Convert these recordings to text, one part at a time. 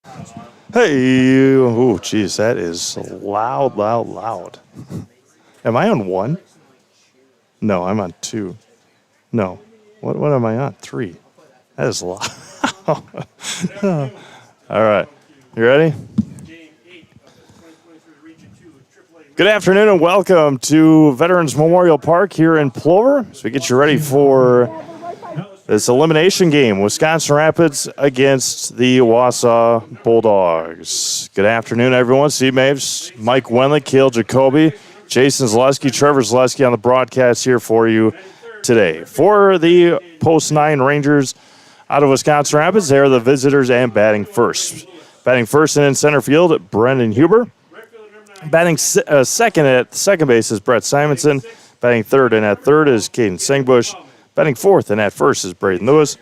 Hey, oh, geez, that is loud, loud, loud. Am I on one? No, I'm on two. No. What am I on? Three. That is loud. All right. You ready? Good afternoon and welcome to Veterans Memorial Park here in Plover. So we get you ready for this elimination game, Wisconsin Rapids against the Wasa Bulldogs. Good afternoon, everyone. Steve Maves, Mike Wenlick, Cale Jacoby, Jason Zaleski, Trevor Zaleski on the broadcast here for you today. For the Post-9 Rangers out of Wisconsin Rapids, they are the visitors and batting first. Batting first and in center field, Brendan Huber. Batting second at second base is Brett Simonson. Batting third and at third is Caden Sengbush. Batting fourth and at first is Braden Lewis.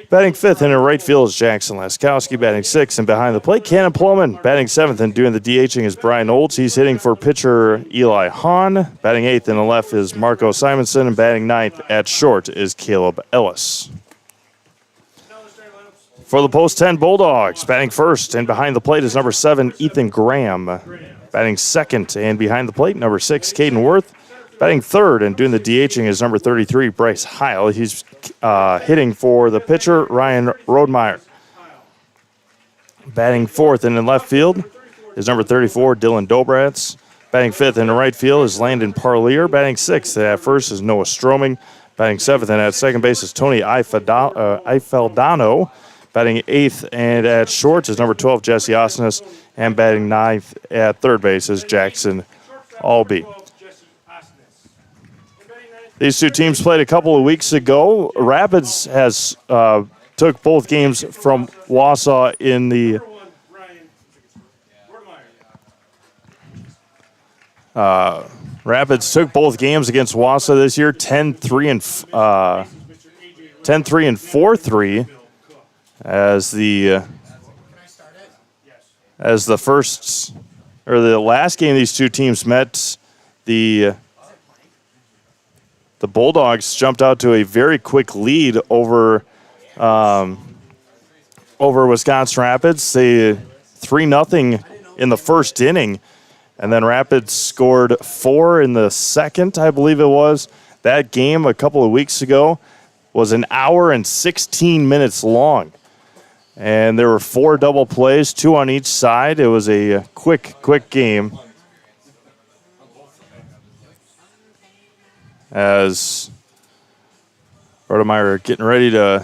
Batting fifth and in right field is Jackson Laskowski. Batting sixth and behind the plate, Cannon Plowman. Batting seventh and doing the DHing is Brian Olds. He's hitting for pitcher Eli Hahn. Batting eighth in the left is Marco Simonson. And batting ninth at short is Caleb Ellis. For the Post-10 Bulldogs, batting first and behind the plate is number 7, Ethan Graham. Batting second and behind the plate, number 6, Caden Worth. Batting third and doing the DHing is number 33, Bryce Heil. He's hitting for the pitcher, Ryan Rodemeyer. Batting fourth and in left field is number 34, Dylan Dobratz. Batting fifth in the right field is Landon Parlier. Batting sixth at first is Noah Stroming. Batting seventh and at second base is Tony Ifeldano. Batting eighth and at short is number 12, Jesse Osnes. And batting ninth at third base is Jackson Albee. These two teams played a couple of weeks ago. Rapids has took both games from Wausau in the Rapids took both games against Wausau this year, 10-3 and 4-3 as the first or the last game these two teams met. The Bulldogs jumped out to a very quick lead over Wisconsin Rapids. They 3-0 in the first inning, and then Rapids scored 4 in the second, I believe it was. That game a couple of weeks ago was an hour and 16 minutes long, and there were 4 double plays, 2 on each side. It was a quick game. As Rodemeyer getting ready to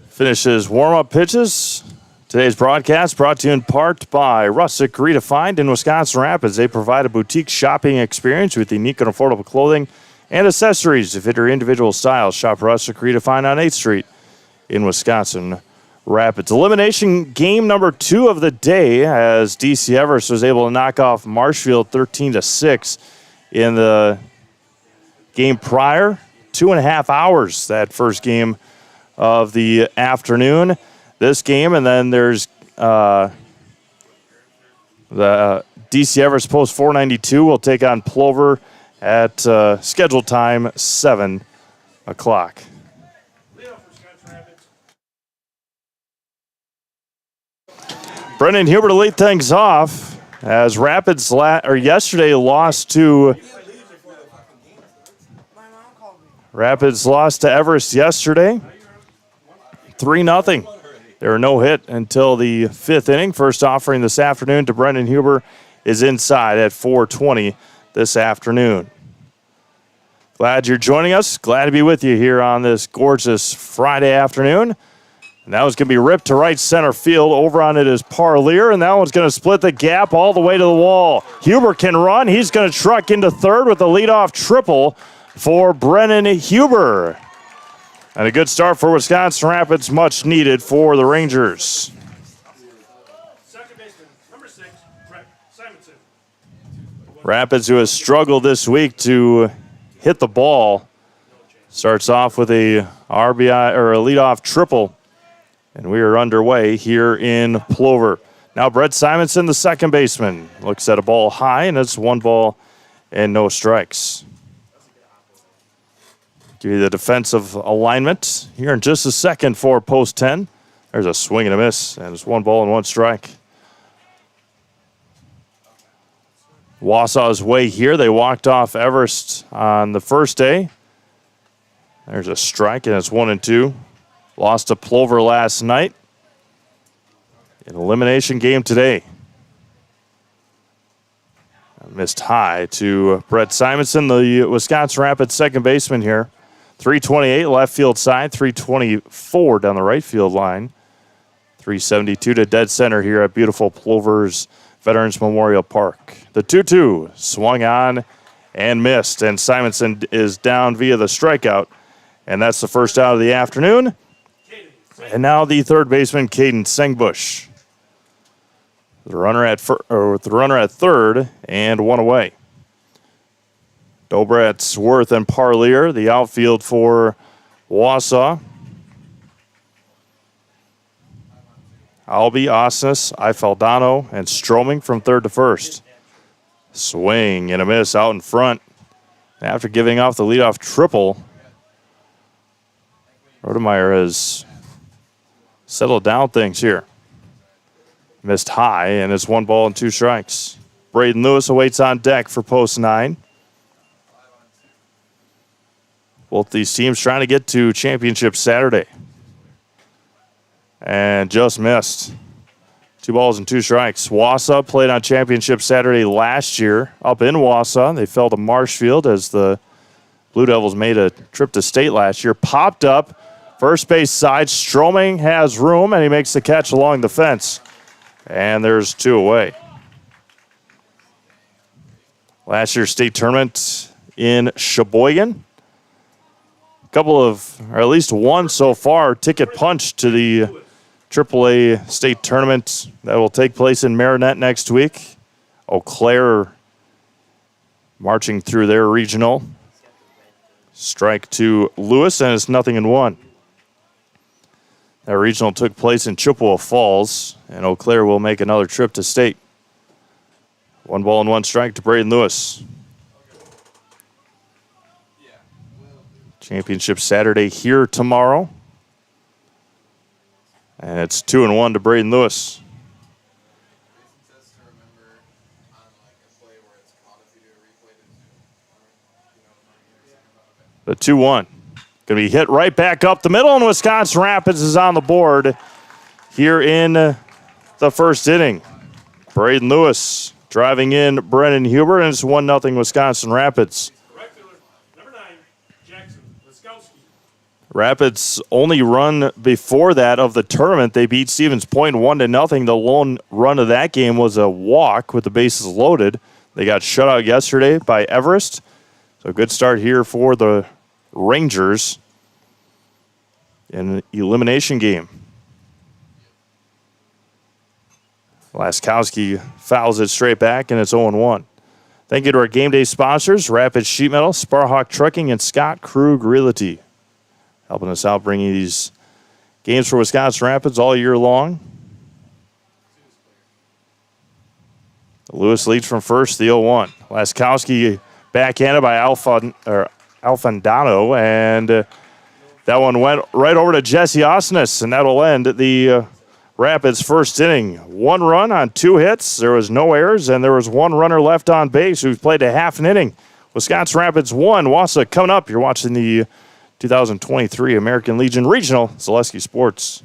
finish his warm-up pitches. Today's broadcast brought to you in part by Rustic Redefined in Wisconsin Rapids. They provide a boutique shopping experience with unique and affordable clothing and accessories to fit your individual styles. Shop Rustic Redefined on 8th Street in Wisconsin Rapids. Elimination game number 2 of the day, as DC Everest was able to knock off Marshfield 13-6 in the game prior. 2.5 hours, that first game of the afternoon. This game, and then there's the DC Everest Post 492 will take on Plover at scheduled time 7 o'clock. Brendan Huber to lead things off as Rapids yesterday lost to Everest yesterday, 3-0. There were no hit until the 5th inning. First offering this afternoon to Brendan Huber is inside at 4:20 this afternoon. Glad you're joining us. Glad to be with you here on this gorgeous Friday afternoon. And that one's going to be ripped to right center field. Over on it is Parlier, and that one's going to split the gap all the way to the wall. Huber can run. He's going to truck into third with a leadoff triple for Brennan Huber. And a good start for Wisconsin Rapids, much needed for the Rangers. Second baseman, number 6, Brett Simonson. Rapids, who has struggled this week to hit the ball, starts off with a RBI or a leadoff triple. And we are underway here in Plover. Now Brett Simonson, the second baseman, looks at a ball high, and it's 1 ball and no strikes. Give you the defensive alignment here in just a second for Post 10. There's a swing and a miss, and it's 1 ball and 1 strike. Wausau's way here. They walked off Everest on the first day. There's a strike, and it's 1-2. Lost to Plover last night. An elimination game today. Missed high to Brett Simonson, the Wisconsin Rapids second baseman here. 328 left field side, 324 down the right field line. 372 to dead center here at beautiful Plover's Veterans Memorial Park. The 2-2 swung on and missed, and Simonson is down via the strikeout. And that's the first out of the afternoon. And now the third baseman, Caden Sengbush. The runner at third and 1 away. Dobratz, Worth, and Parlier, the outfield for Wausau. Albee, Osnes, Ifaldano, and Stroming from third to first. Swing and a miss out in front. After giving off the leadoff triple, Rodemeyer has settled down things here. Missed high, and it's 1 ball and 2 strikes. Braden Lewis awaits on deck for post 9. Both these teams trying to get to championship Saturday. And just missed. 2 balls and 2 strikes. Wasa played on championship Saturday last year up in Wasa. They fell to Marshfield as the Blue Devils made a trip to state last year. Popped up, first base side. Stroming has room, and he makes the catch along the fence. And there's 2 away. Last year's state tournament in Sheboygan. Couple of, or at least one so far, ticket punch to the AAA state tournament that will take place in Marinette next week. Eau Claire marching through their regional. Strike to Lewis, and it's 0-1. That regional took place in Chippewa Falls, and Eau Claire will make another trip to state. 1 ball and 1 strike to Braden Lewis. Championship Saturday here tomorrow. And it's 2-1 to Braden Lewis. The 2-1. Going to be hit right back up the middle, and Wisconsin Rapids is on the board here in the first inning. Braden Lewis driving in Brennan Huber, and it's 1-0 Wisconsin Rapids. Number 9, Jackson Laskowski. Rapids' only run before that of the tournament, they beat Stevens Point 1-0. The lone run of that game was a walk with the bases loaded. They got shut out yesterday by Everest. So a good start here for the Rangers in an elimination game. Laskowski fouls it straight back, and it's 0-1. Thank you to our game day sponsors, Rapid Sheet Metal, Sparhawk Trucking, and Scott Krug Realty, helping us out bringing these games for Wisconsin Rapids all year long. Lewis leads from first, the 0-1. Laskowski backhanded by Alfandano, and that one went right over to Jesse Osnes, and that'll end the Rapids' first inning. 1 run on 2 hits. There was no errors, and there was 1 runner left on base who played a half an inning. Wisconsin Rapids 1. Wasa coming up. You're watching the 2023 American Legion Regional, Zaleski Sports.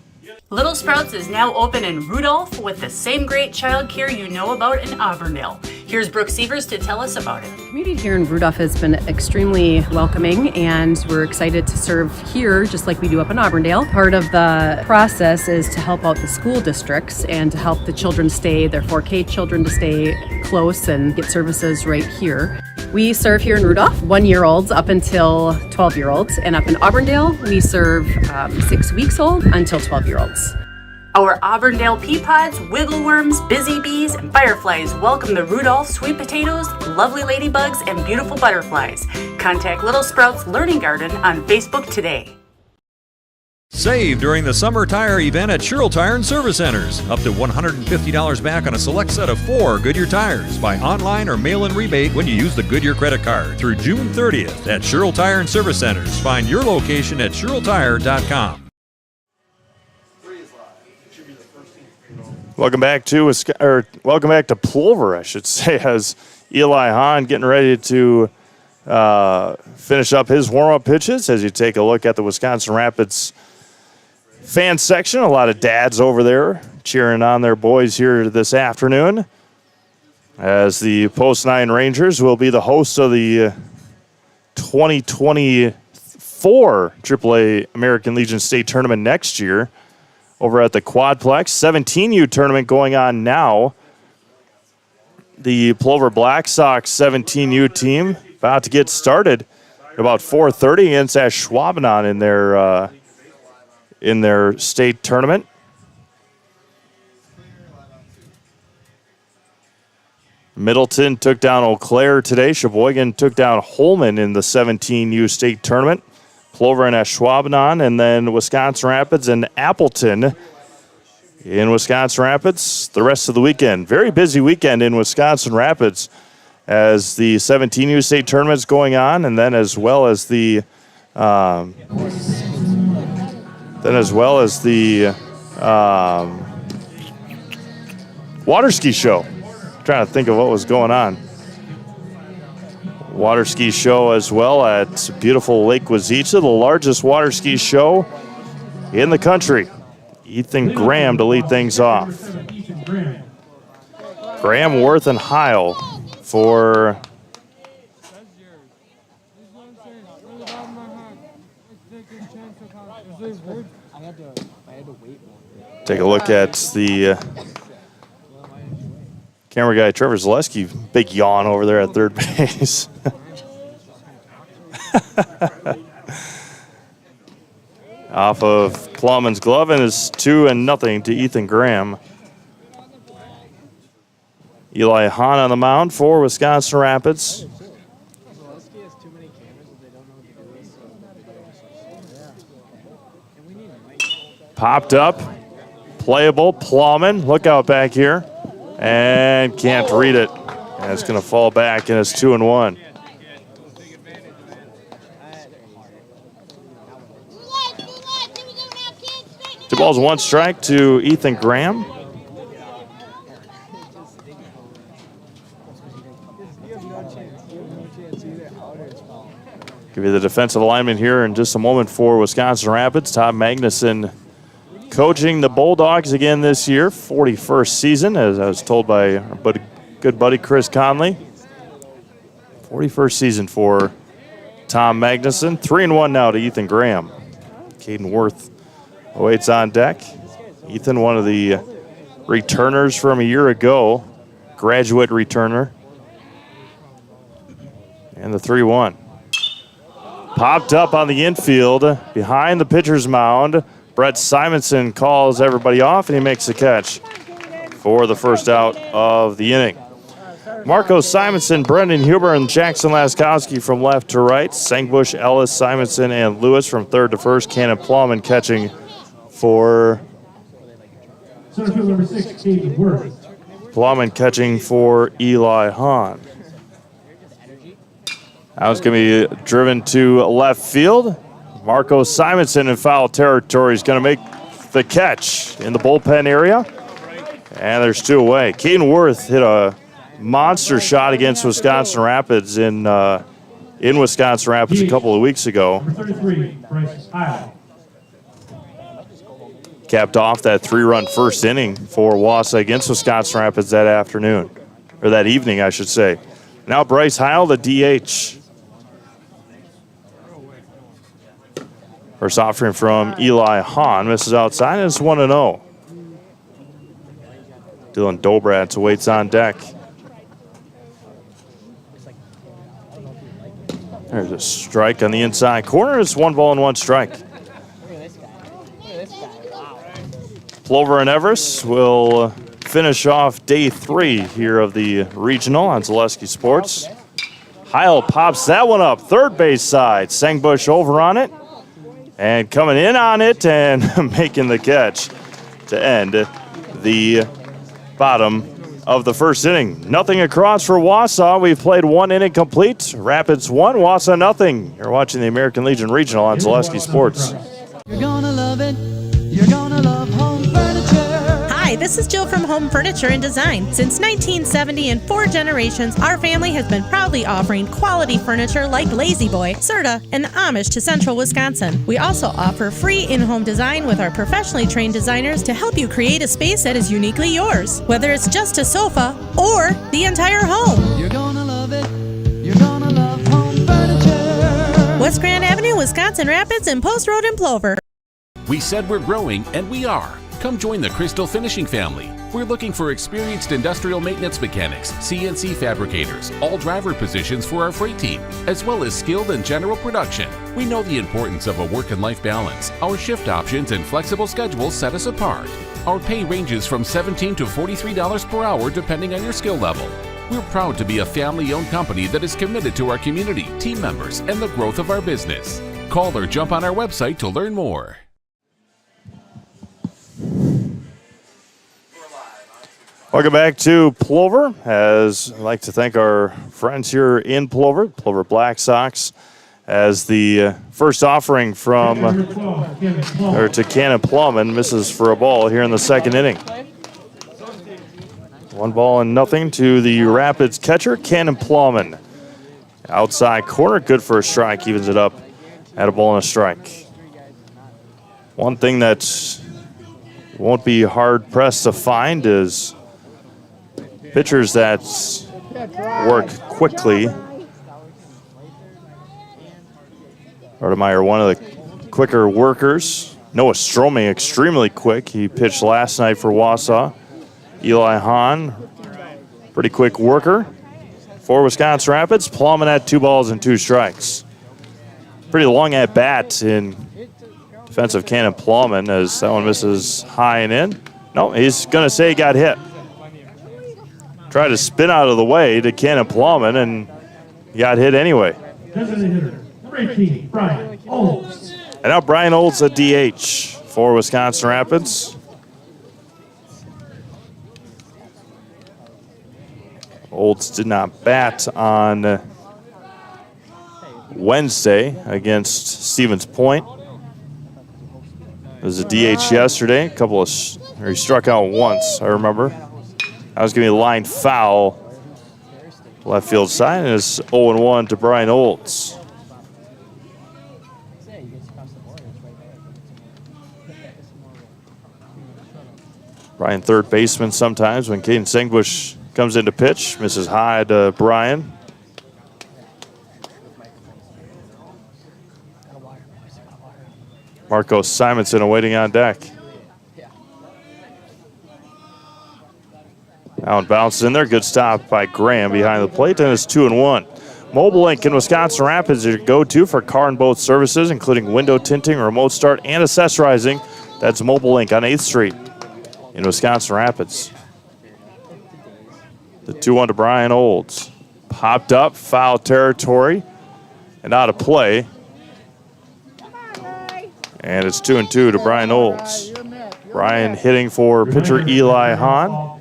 Little Sprouts is now open in Rudolph with the same great childcare you know about in Auburndale. Here's Brooke Sievers to tell us about it. The community here in Rudolph has been extremely welcoming, and we're excited to serve here just like we do up in Auburndale. Part of the process is to help out the school districts and to help the children stay, their 4K children to stay close and get services right here. We serve here in Rudolph 1-year-olds up until 12-year-olds, and up in Auburndale we serve 6 weeks old until 12-year-olds. Our Auburndale pea pods, wiggle worms, busy bees, and fireflies welcome the Rudolph sweet potatoes, lovely ladybugs, and beautiful butterflies. Contact Little Sprouts Learning Garden on Facebook today. Save during the summer tire event at Sherrill Tire and Service Centers. Up to $150 back on a select set of 4 Goodyear tires. Buy online or mail-in rebate when you use the Goodyear credit card through June 30th at Sherrill Tire and Service Centers. Find your location at SherrillTire.com. Welcome back to Plover, I should say, as Eli Hahn getting ready to finish up his warm-up pitches as you take a look at the Wisconsin Rapids fan section. A lot of dads over there cheering on their boys here this afternoon as the Post 9 Rangers will be the hosts of the 2024 AAA American Legion State Tournament next year over at the Quadplex. 17U tournament going on now. The Plover Black Sox 17U team about to get started at about 4:30 against Ashwaubenon in their state tournament. Middleton took down Eau Claire today. Sheboygan took down Holman in the 17U state tournament. Plover and Ashwaubenon, and then Wisconsin Rapids and Appleton in Wisconsin Rapids the rest of the weekend. Very busy weekend in Wisconsin Rapids as the 17U state tournament is going on, and then as well as the water ski show. I'm trying to think of what was going on. Water ski show as well at beautiful Lake Wausau, the largest water ski show in the country. Ethan Graham to lead things off. Graham, Worth, and Heil for take a look at the camera guy, Trevor Zaleski. Big yawn over there at third base. Off of Plowman's glove, and it's 2-0 to Ethan Graham. Eli Hahn on the mound for Wisconsin Rapids. Popped up, playable. Plowman, look out back here, and can't read it. And it's going to fall back, and it's 2-1. 2 balls, 1 strike to Ethan Graham. Give you the defensive alignment here in just a moment for Wisconsin Rapids. Tom Magnuson coaching the Bulldogs again this year, 41st season, as I was told by our good buddy Chris Conley. 41st season for Tom Magnuson. 3-1 now to Ethan Graham. Caden Worth awaits on deck. Ethan, one of the returners from a year ago, graduate returner. And the 3-1. Popped up on the infield behind the pitcher's mound. Brett Simonson calls everybody off, and he makes the catch for the first out of the inning. Marco Simonson, Brendan Huber, and Jackson Laskowski from left to right. Sangbush, Ellis, Simonson, and Lewis from third to first. Cannon Plowman catching for Centerfield number 6, Caden Worth. Plowman catching for Eli Hahn. Now it's going to be driven to left field. Marco Simonson in foul territory is going to make the catch in the bullpen area. And there's 2 away. Caden Worth hit a monster shot against Wisconsin Rapids in Wisconsin Rapids a couple of weeks ago. Number 33, Bryce Heil. Capped off that 3-run first inning for Wasa against Wisconsin Rapids that afternoon, or that evening, I should say. Now Bryce Heil, the DH. First offering from Eli Hahn, misses outside, and it's 1-0. Dylan Dobratz awaits on deck. There's a strike on the inside corner. It's 1 ball and 1 strike. Plover and Everest will finish off day 3 here of the regional on Zaleski Sports. Heil pops that one up, third base side. Sangbush over on it. And coming in on it and making the catch to end the bottom of the first inning. Nothing across for Wausau. We've played 1 inning complete. Rapids 1, Wausau nothing. You're watching the American Legion Regional on Zaleski Sports. You're gonna love it. You're gonna love home furniture. Hi, this is Jill from Home Furniture and Design. Since 1970 and 4 generations, our family has been proudly offering quality furniture like Lazy Boy, Serta, and the Amish to Central Wisconsin. We also offer free in-home design with our professionally trained designers to help you create a space that is uniquely yours, whether it's just a sofa or the entire home. You're gonna love it. You're gonna love Home Furniture. West Grand Avenue, Wisconsin Rapids, and Post Road in Plover. We said we're growing, and we are. Come join the Crystal Finishing family. We're looking for experienced industrial maintenance mechanics, CNC fabricators, all driver positions for our freight team, as well as skilled and general production. We know the importance of a work and life balance. Our shift options and flexible schedules set us apart. Our pay ranges from $17 to $43 per hour depending on your skill level. We're proud to be a family-owned company that is committed to our community, team members, and the growth of our business. Call or jump on our website to learn more. Welcome back to Plover. As I'd like to thank our friends here in Plover, Plover Black Sox, as the first offering from to Cannon Plum and misses for a ball here in the second inning. 1-0 to the Rapids catcher, Cannon Plum. Outside corner, good for a strike, evens it up at a ball and a strike. One thing that won't be hard pressed to find is pitchers that work quickly. Rodemeyer, one of the quicker workers. Noah Stroming, extremely quick. He pitched last night for Wausau. Eli Hahn, pretty quick worker. For Wisconsin Rapids, Plumman at 2 balls and 2 strikes. Pretty long at bat in defensive Cannon Plumman as that one misses high and in. No, he's going to say he got hit. Tried to spin out of the way to Cannon Plumman and got hit anyway. Designated hitter, number 18, Brian Olds. And now Brian Olds a DH for Wisconsin Rapids. Olds did not bat on Wednesday against Stevens Point. It was a DH yesterday. He struck out once, I remember. That was going to be a line foul, left field side, and it's 0-1 to Brian Olds. Brian, third baseman sometimes when Caden Sengbush comes into pitch, misses high to Brian. Marco Simonson awaiting on deck. Now it bounces in there. Good stop by Graham behind the plate, and it's 2-1. Mobile Link in Wisconsin Rapids is your go-to for car and boat services, including window tinting, remote start, and accessorizing. That's Mobile Link on 8th Street in Wisconsin Rapids. The 2-1 to Brian Olds. Popped up, foul territory, and out of play. And it's 2-2 to Brian Olds. Brian hitting for pitcher Eli Hahn.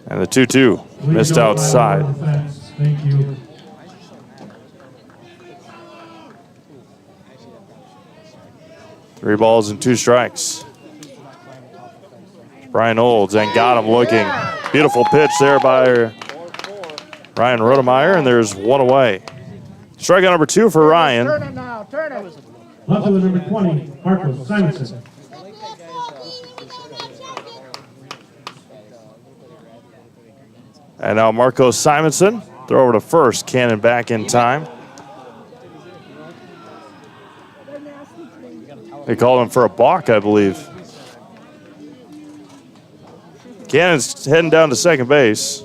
And the 2-2 missed outside. Thank you. Three balls and 2 strikes. Brian Olds and got him looking. Beautiful pitch there by Ryan Rodemeyer, and there's 1 away. Strikeout number 2 for Ryan. Left with number 20, Marcos Simonson. And now Marco Simonson, throw over to first. Cannon back in time. They called him for a balk, I believe. Cannon's heading down to second base.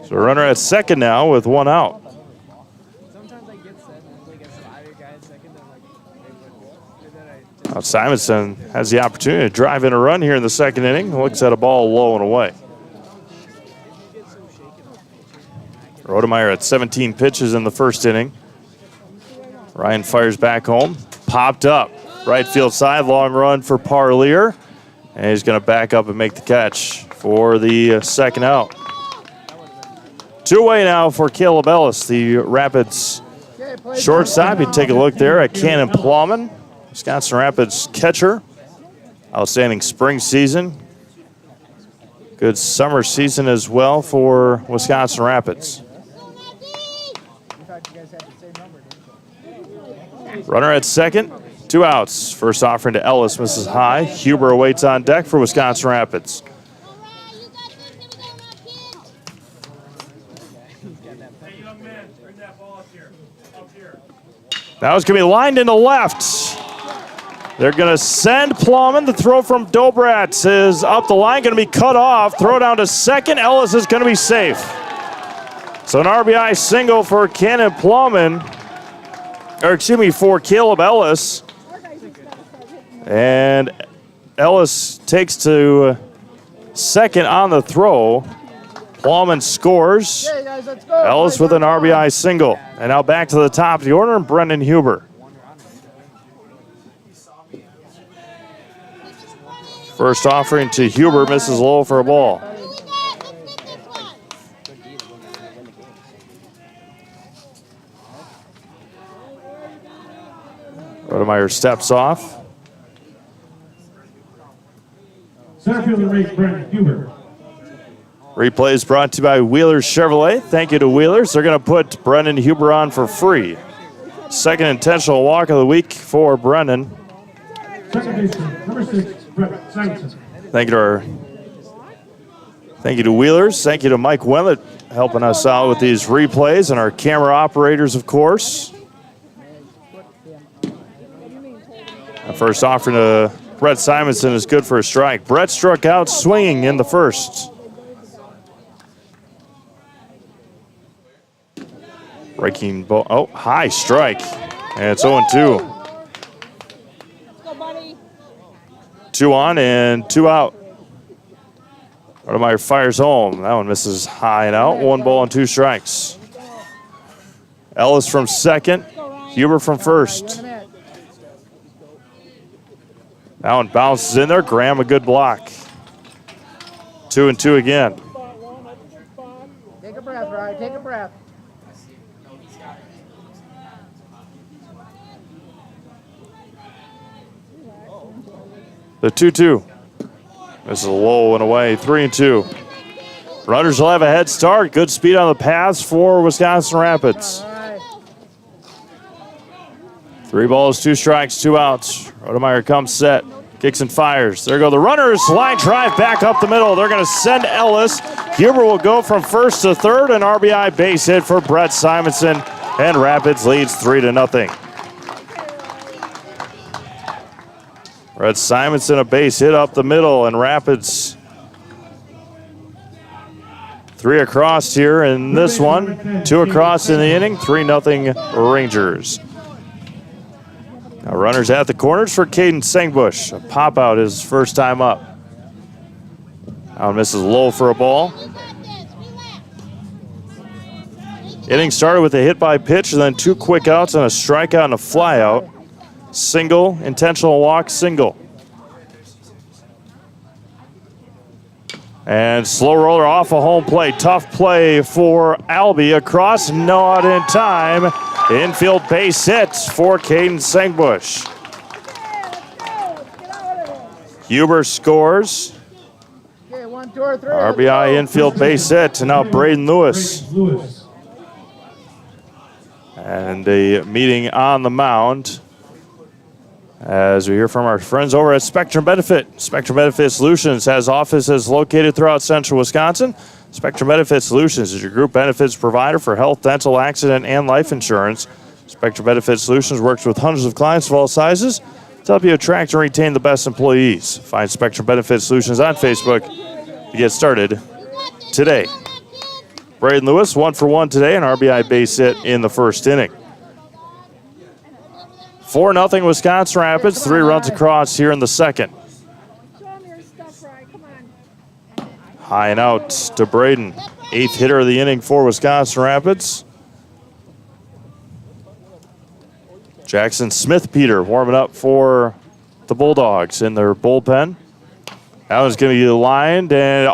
So runner at second now with 1 out. Now Simonson has the opportunity to drive in a run here in the second inning. Looks at a ball low and away. Rodemeyer at 17 pitches in the first inning. Ryan fires back home. Popped up. Right field side, long run for Parlier. And he's going to back up and make the catch for the second out. Two away now for Caleb Ellis, the Rapids shortstop. You take a look there at Cannon Plowman, Wisconsin Rapids catcher. Outstanding spring season. Good summer season as well for Wisconsin Rapids. Runner at second, 2 outs. First offering to Ellis, misses high. Huber awaits on deck for Wisconsin Rapids. Now it's going to be lined into left. They're going to send Plowman. The throw from Dobratz is up the line, going to be cut off. Throw down to second. Ellis is going to be safe. So an RBI single for Cannon Plowman, or excuse me, for Caleb Ellis. And Ellis takes to second on the throw. Plowman scores. Ellis with an RBI single. And now back to the top of the order, and Brendan Huber. First offering to Huber, misses low for a ball. Rodemeyer steps off. Center fielder race, Brendan Huber. Replay is brought to you by Wheelers Chevrolet. Thank you to Wheelers. They're going to put Brendan Huber on for free. Second intentional walk of the week for Brendan. Second baseman, number 6, Brett Simonson. Thank you to Wheelers. Thank you to Mike Willett helping us out with these replays, and our camera operators, of course. The first offering to Brett Simonson is good for a strike. Brett struck out swinging in the first. Breaking ball. Oh, high strike. And it's 0-2. 2 on and 2 out. Rodemeyer fires home. That one misses high and out. 1 ball and 2 strikes. Ellis from second. Huber from first. That one bounces in there. Graham a good block. 2-2 again. Take a breath, Ryan. Take a breath. The 2-2. This is a low and away. 3-2. Runners will have a head start. Good speed on the pass for Wisconsin Rapids. 3 balls, 2 strikes, 2 outs. Rodemeyer comes set. Kicks and fires. There go the runners. Line drive back up the middle. They're going to send Ellis. Huber will go from first to third. An RBI base hit for Brett Simonson. And Rapids leads 3-0. Brett Simonson, a base hit up the middle, and Rapids 3 across here in this one. 2 across in the inning, 3-0 Rangers. Now runners at the corners for Caden Sengbush. A pop out his first time up. Now misses low for a ball. Inning started with a hit by pitch and then 2 quick outs and a strikeout and a fly out. Single, intentional walk, single. And slow roller off a home plate. Tough play for Albie. Across, not in time. Infield base hit for Caden Sengbush. Huber scores. Okay, 1, 2, or 3. RBI infield base hit. And now Braden Lewis. And a meeting on the mound as we hear from our friends over at Spectrum Benefit. Spectrum Benefit Solutions has offices located throughout central Wisconsin. Spectrum Benefit Solutions is your group benefits provider for health, dental, accident, and life insurance. Spectrum Benefit Solutions works with hundreds of clients of all sizes to help you attract and retain the best employees. Find Spectrum Benefit Solutions on Facebook to get started today. Braden Lewis, 1 for 1 today, an RBI base hit in the first inning. 4-0 Wisconsin Rapids, 3 runs across here in the second. High and out to Braden. 8th hitter of the inning for Wisconsin Rapids. Jackson Smith-Peter warming up for the Bulldogs in their bullpen. That one's going to be lined and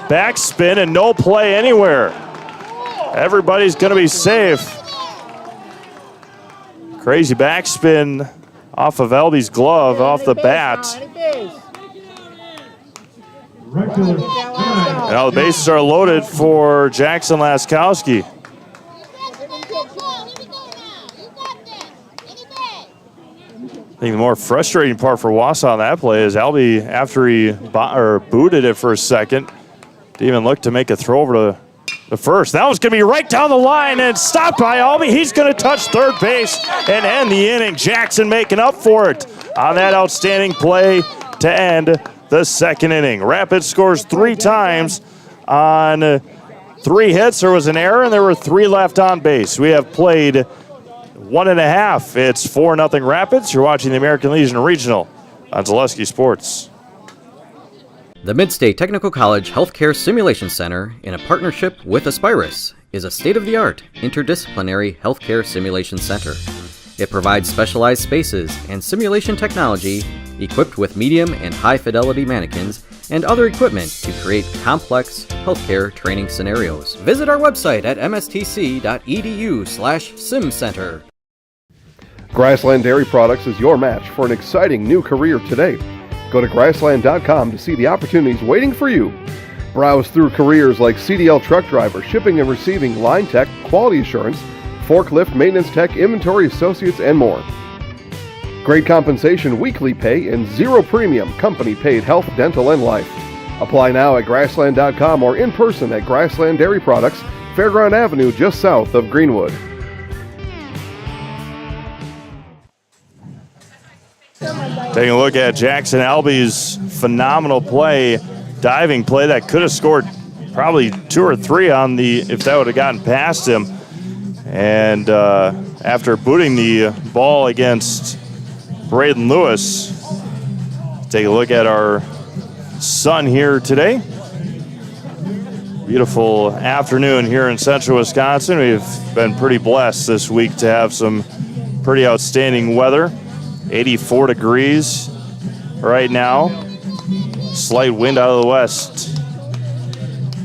backspin and no play anywhere. Everybody's going to be safe. Crazy backspin off of Albie's glove, off the bat. Now the bases are loaded for Jackson Laskowski. I think the more frustrating part for Wasa on that play is Albie, after he booted it for a second, didn't even look to make a throw over to the first. That was going to be right down the line and stopped by Albie. He's going to touch third base and end the inning. Jackson making up for it on that outstanding play to end the second inning. Rapids scores 3 times on 3 hits. There was an error, and there were 3 left on base. We have played 1.5. It's 4-0 Rapids. You're watching the American Legion Regional on Zaleski Sports. The Midstate Technical College Healthcare Simulation Center, in a partnership with Aspirus, is a state-of-the-art interdisciplinary healthcare simulation center. It provides specialized spaces and simulation technology equipped with medium and high-fidelity mannequins and other equipment to create complex healthcare training scenarios. Visit our website at mstc.edu/simcenter. Grassland Dairy Products is your match for an exciting new career today. Go to grassland.com to see the opportunities waiting for you. Browse through careers like CDL truck driver, shipping and receiving, line tech, quality assurance, forklift, maintenance tech, inventory associates, and more. Great compensation, weekly pay, and 0 premium company-paid health, dental, and life. Apply now at grassland.com or in person at Grassland Dairy Products, Fairground Avenue, just south of Greenwood. Taking a look at Jackson Albie's phenomenal play, diving play that could have scored probably 2 or 3 on the, if that would have gotten past him. And after booting the ball against Braden Lewis, take a look at our sun here today. Beautiful afternoon here in central Wisconsin. We've been pretty blessed this week to have some pretty outstanding weather. 84 degrees right now. Slight wind out of the west.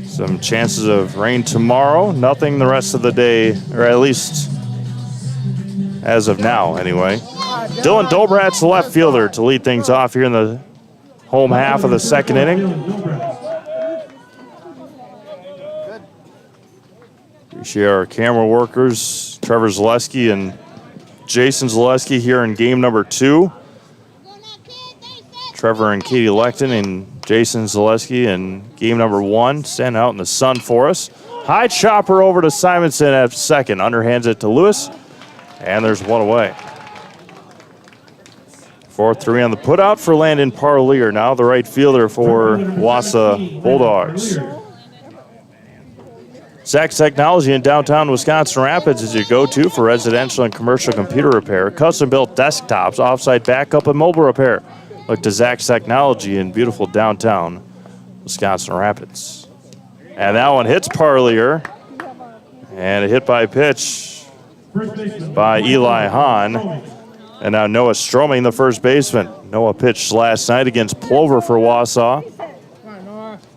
Some chances of rain tomorrow. Nothing the rest of the day, or at least as of now anyway. Dylan Dobrat's the left fielder to lead things off here in the home half of the second inning. Appreciate our camera workers, Trevor Zaleski and Jason Zaleski here in game number 2. Trevor and Katie Lecton and Jason Zaleski in game number 1. Standing out in the sun for us. High chopper over to Simonson at second. Underhands it to Lewis. And there's 1 away. 4-3 on the putout for Landon Parlier. Now the right fielder for Wasa Bulldogs. Sachs Technology in downtown Wisconsin Rapids is your go-to for residential and commercial computer repair, custom-built desktops, offsite backup, and mobile repair. Look to Zach's Technology in beautiful downtown Wisconsin Rapids. And that one hits Parlier. And a hit by pitch by Eli Hahn. And now Noah Stroming, the first baseman. Noah pitched last night against Plover for Wausau.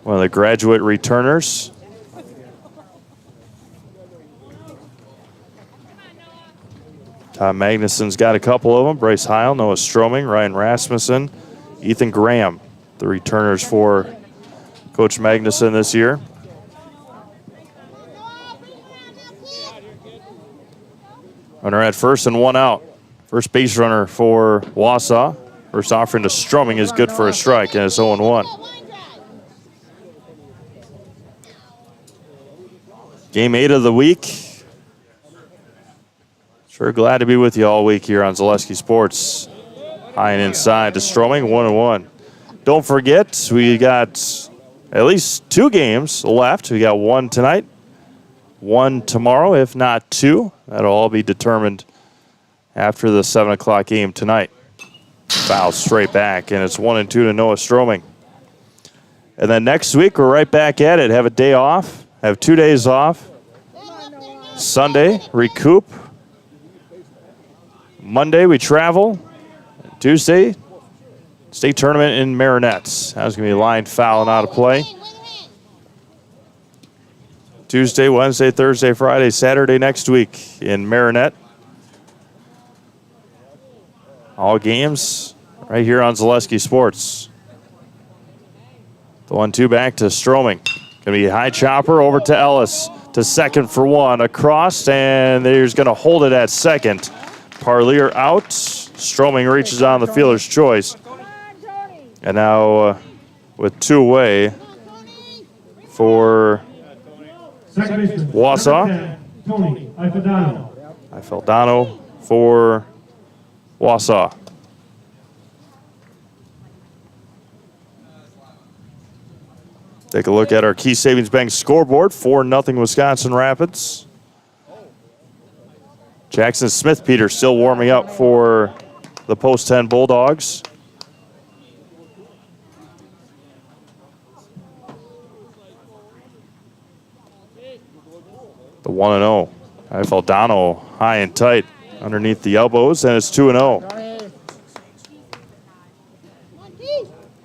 One of the graduate returners. Tom Magnuson's got a couple of them. Bryce Heil, Noah Stroming, Ryan Rasmussen, Ethan Graham, the returners for Coach Magnuson this year. Runner at first and 1 out. First base runner for Wausau. First offering to Stroming is good for a strike, and it's 0-1. Game 8 of the week. Sure glad to be with you all week here on Zaleski Sports. High and inside to Stroming, 1-1. Don't forget, we got at least 2 games left. We got 1 tonight, 1 tomorrow, if not 2. That'll all be determined after the 7 o'clock game tonight. Foul straight back, and it's 1-2 to Noah Stroming. And then next week, we're right back at it. Have a day off, have 2 days off. Sunday, recoup. Monday, we travel. Tuesday, state tournament in Marinettes. That was going to be a line foul and out of play. Tuesday, Wednesday, Thursday, Friday, Saturday next week in Marinette. All games right here on Zaleski Sports. The 1-2 back to Stroming. Going to be high chopper over to Ellis. To second for one. Across, and there's going to hold it at second. Parlier out. Stroming reaches on the fielder's choice. And now with two away for Wausau. Tony Ifedano. Ifedano for Wausau. Take a look at our Key Savings Bank scoreboard. 4-0 Wisconsin Rapids. Jackson Smith-Peter still warming up for the Post 10 Bulldogs. The 1-0. Ifedano high and tight underneath the elbows, and it's 2-0.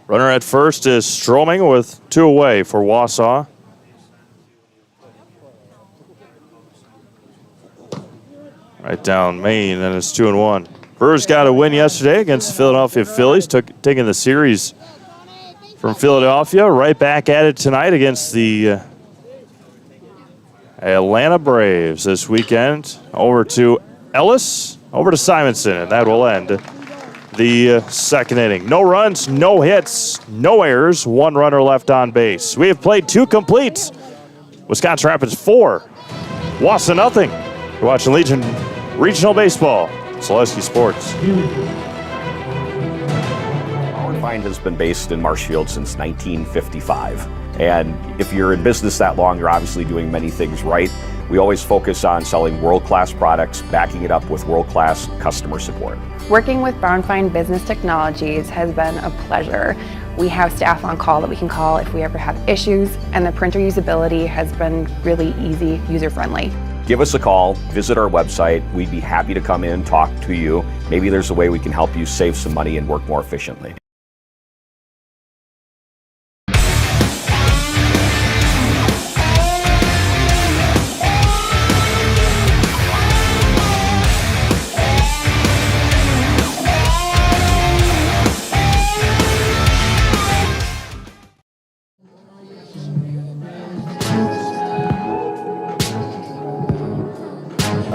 Runner at first is Stroming with two away for Wausau. Right down Maine, and it's 2-1. Brewers got a win yesterday against the Philadelphia Phillies, taking the series from Philadelphia. Right back at it tonight against the Atlanta Braves this weekend. Over to Ellis, over to Simonson, and that will end the second inning. No runs, no hits, no errors, one runner left on base. We have played two complete. Wisconsin Rapids 4, Wasa nothing. You're watching Legion Regional Baseball, Zaleski Sports. Our Find has been based in Marshfield since 1955. And if you're in business that long, you're obviously doing many things right. We always focus on selling world-class products, backing it up with world-class customer support. Working with Brown Fine Business Technologies has been a pleasure. We have staff on call that we can call if we ever have issues, and the printer usability has been really easy, user-friendly. Give us a call, visit our website. We'd be happy to come in, talk to you. Maybe there's a way we can help you save some money and work more efficiently.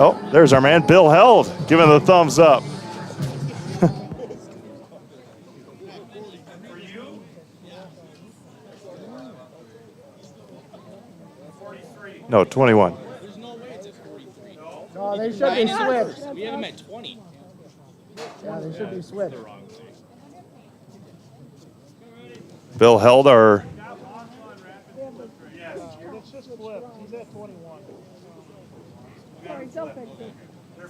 Oh, there's our man, Bill Held, giving the thumbs up. No, 21. No, they should be switched. We have them at 20. Yeah, they should be switched. Bill Held, our It's just flipped. He's at 21.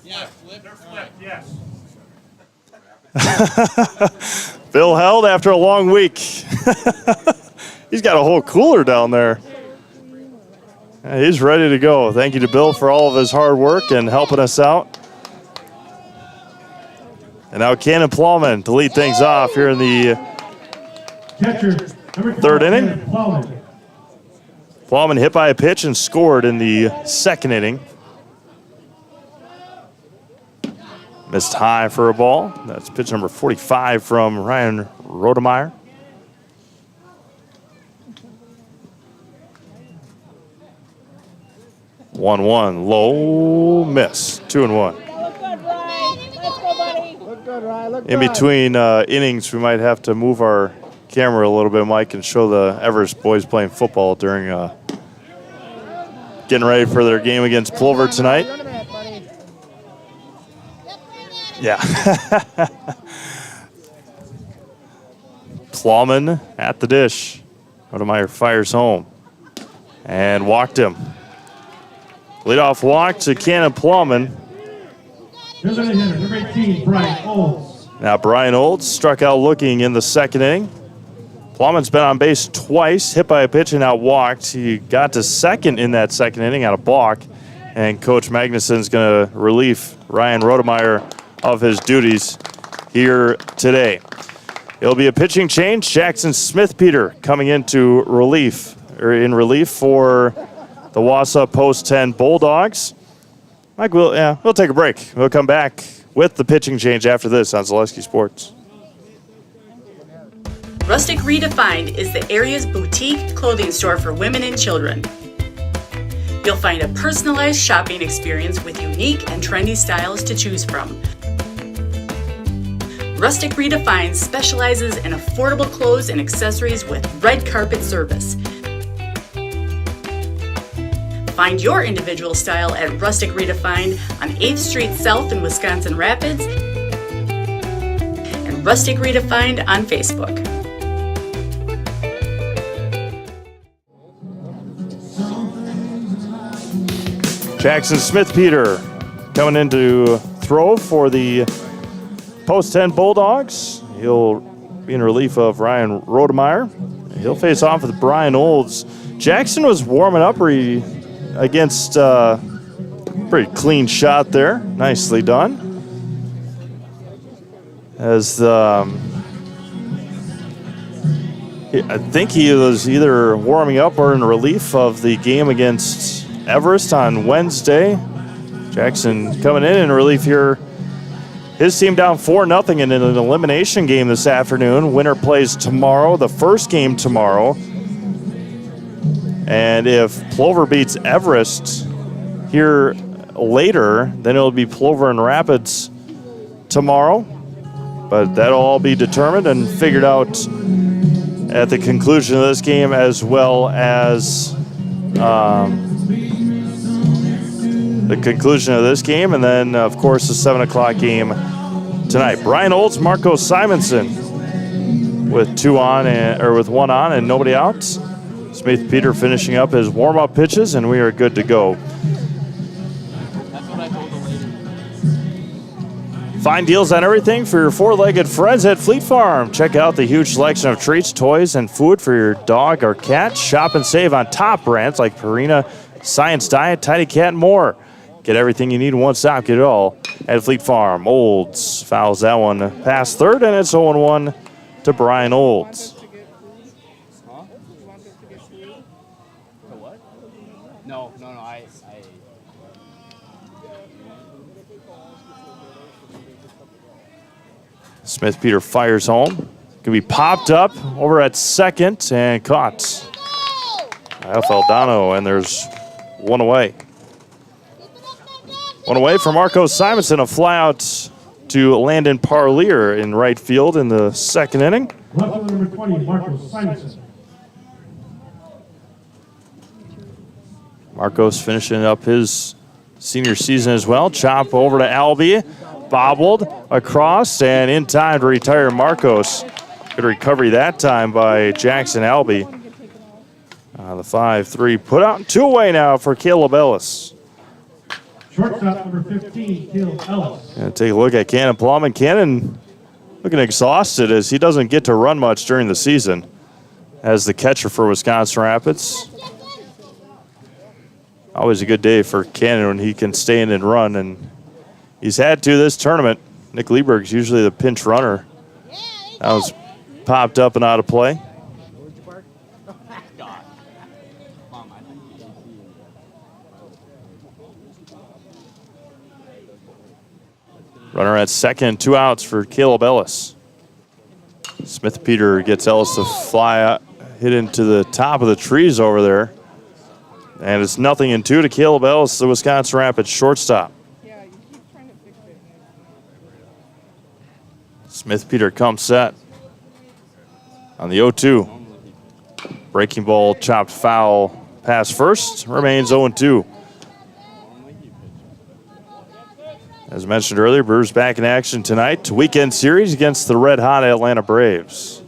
Yeah, they're flipped, yes. Bill Held after a long week. He's got a whole cooler down there. Yeah, he's ready to go. Thank you to Bill for all of his hard work and helping us out. And now Cannon Plowman to lead things off here in the third inning. Plowman hit by a pitch and scored in the second inning. Missed high for a ball. That's pitch number 45 from Ryan Rodemeyer. One, low miss. 2-1. In between innings, we might have to move our camera a little bit, Mike, and show the Everest boys playing football during getting ready for their game against Plover tonight. Yeah. Plowman at the dish. Rodemeyer fires home and walked him. Leadoff walk to Cannon Plowman. Here's our hitter, number 18, Brian Olds. Now Brian Olds struck out looking in the second inning. Plowman's been on base twice, hit by a pitch and out walked. He got to second in that second inning out of balk. And Coach Magnuson's going to relieve Ryan Rodemeyer of his duties here today. It'll be a pitching change. Jackson Smith-Peter coming into relief, or in relief for the Wasa Post 10 Bulldogs. Mike, we'll take a break. We'll come back with the pitching change after this on Zaleski Sports. Rustic Redefined is the area's boutique clothing store for women and children. You'll find a personalized shopping experience with unique and trendy styles to choose from. Rustic Redefined specializes in affordable clothes and accessories with red carpet service. Find your individual style at Rustic Redefined on 8th Street South in Wisconsin Rapids and Rustic Redefined on Facebook. Jackson Smith-Peter coming in to throw for the Post 10 Bulldogs. He'll be in relief of Ryan Rodemeyer. He'll face off with Brian Olds. Jackson was warming up against pretty clean shot there. Nicely done. As I think he was either warming up or in relief of the game against Everest on Wednesday. Jackson coming in relief here. His team down 4-0 in an elimination game this afternoon. Winner plays tomorrow, the first game tomorrow. And if Plover beats Everest here later, then it'll be Plover and Rapids tomorrow. But that'll all be determined and figured out at the conclusion of this game, as well as the conclusion of this game, and then, of course, the 7 o'clock game tonight. Brian Olds, Marco Simonson with with one on and nobody out. Smith-Peter finishing up his warm-up pitches, and we are good to go. Find deals on everything for your four-legged friends at Fleet Farm. Check out the huge selection of treats, toys, and food for your dog or cat. Shop and save on top brands like Purina, Science Diet, Tidy Cat, and more. Get everything you need in one stop. Get it all at Fleet Farm. Olds fouls that one past third, and it's 0-1 to Brian Olds. No, I Smith-Peter fires home. Can be popped up over at second and caught. Rafael Dano, and there's one away. One away for Marco Simonson, a fly out to Landon Parlier in right field in the second inning. Left fielder number 20, Marco Simonson. Marcos finishing up his senior season as well. Chop over to Albie, bobbled across, and in time to retire Marcos. Good recovery that time by Jackson Albie. The 5-3 put out, 2 away now for Caleb Ellis. Shortstop number 15, Caleb Ellis. And take a look at Cannon Plum, and Cannon looking exhausted as he doesn't get to run much during the season as the catcher for Wisconsin Rapids. Always a good day for Cannon when he can stay in and run, and he's had to this tournament. Nick Lieberg's usually the pinch runner. That was popped up and out of play. Runner at second, 2 outs for Caleb Ellis. Smith-Peter gets Ellis to fly out, hit into the top of the trees over there. And it's 0-2 to Caleb Ellis, the Wisconsin Rapids shortstop. Smith-Peter comes set on the 0-2. Breaking ball chopped foul pass first, remains 0-2. As mentioned earlier, Brewers back in action tonight. Weekend series against the red-hot Atlanta Braves.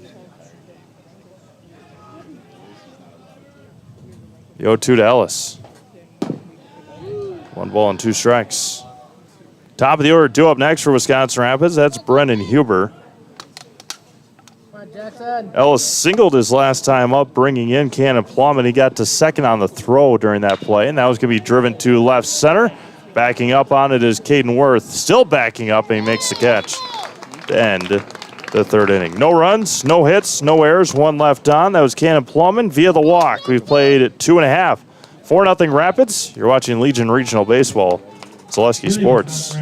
The 0-2 to Ellis. 1 ball and 2 strikes. Top of the order, due up next for Wisconsin Rapids. That's Brendan Huber. Ellis singled his last time up, bringing in Cannon Plum, and he got to second on the throw during that play. And that was going to be driven to left center. Backing up on it is Caden Worth. Still backing up, and he makes the catch to end the third inning. No runs, no hits, no errors, 1 left on. That was Cannon Plumman via the walk. We've played at 2.5 4-0 Rapids. You're watching Legion Regional Baseball. Zaleski Sports.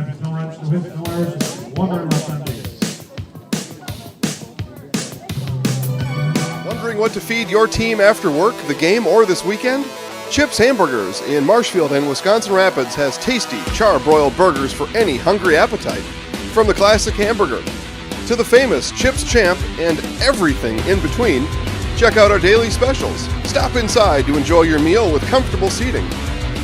Wondering what to feed your team after work, the game, or this weekend? Chips Hamburgers in Marshfield and Wisconsin Rapids has tasty, char-broiled burgers for any hungry appetite. From the classic hamburger to the famous Chips Champ and everything in between, check out our daily specials. Stop inside to enjoy your meal with comfortable seating.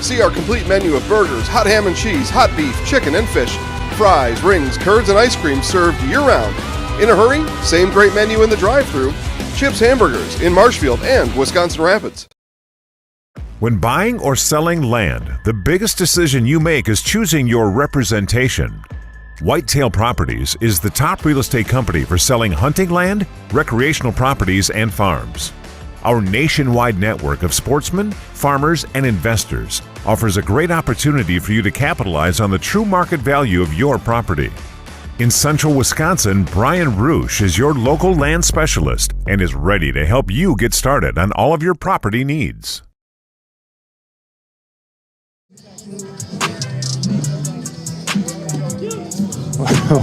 See our complete menu of burgers, hot ham and cheese, hot beef, chicken and fish, fries, rings, curds, and ice cream served year-round. In a hurry? Same great menu in the drive-thru. Chips Hamburgers in Marshfield and Wisconsin Rapids. When buying or selling land, the biggest decision you make is choosing your representation. Whitetail Properties is the top real estate company for selling hunting land, recreational properties, and farms. Our nationwide network of sportsmen, farmers, and investors offers a great opportunity for you to capitalize on the true market value of your property. In central Wisconsin, Brian Roosh is your local land specialist and is ready to help you get started on all of your property needs.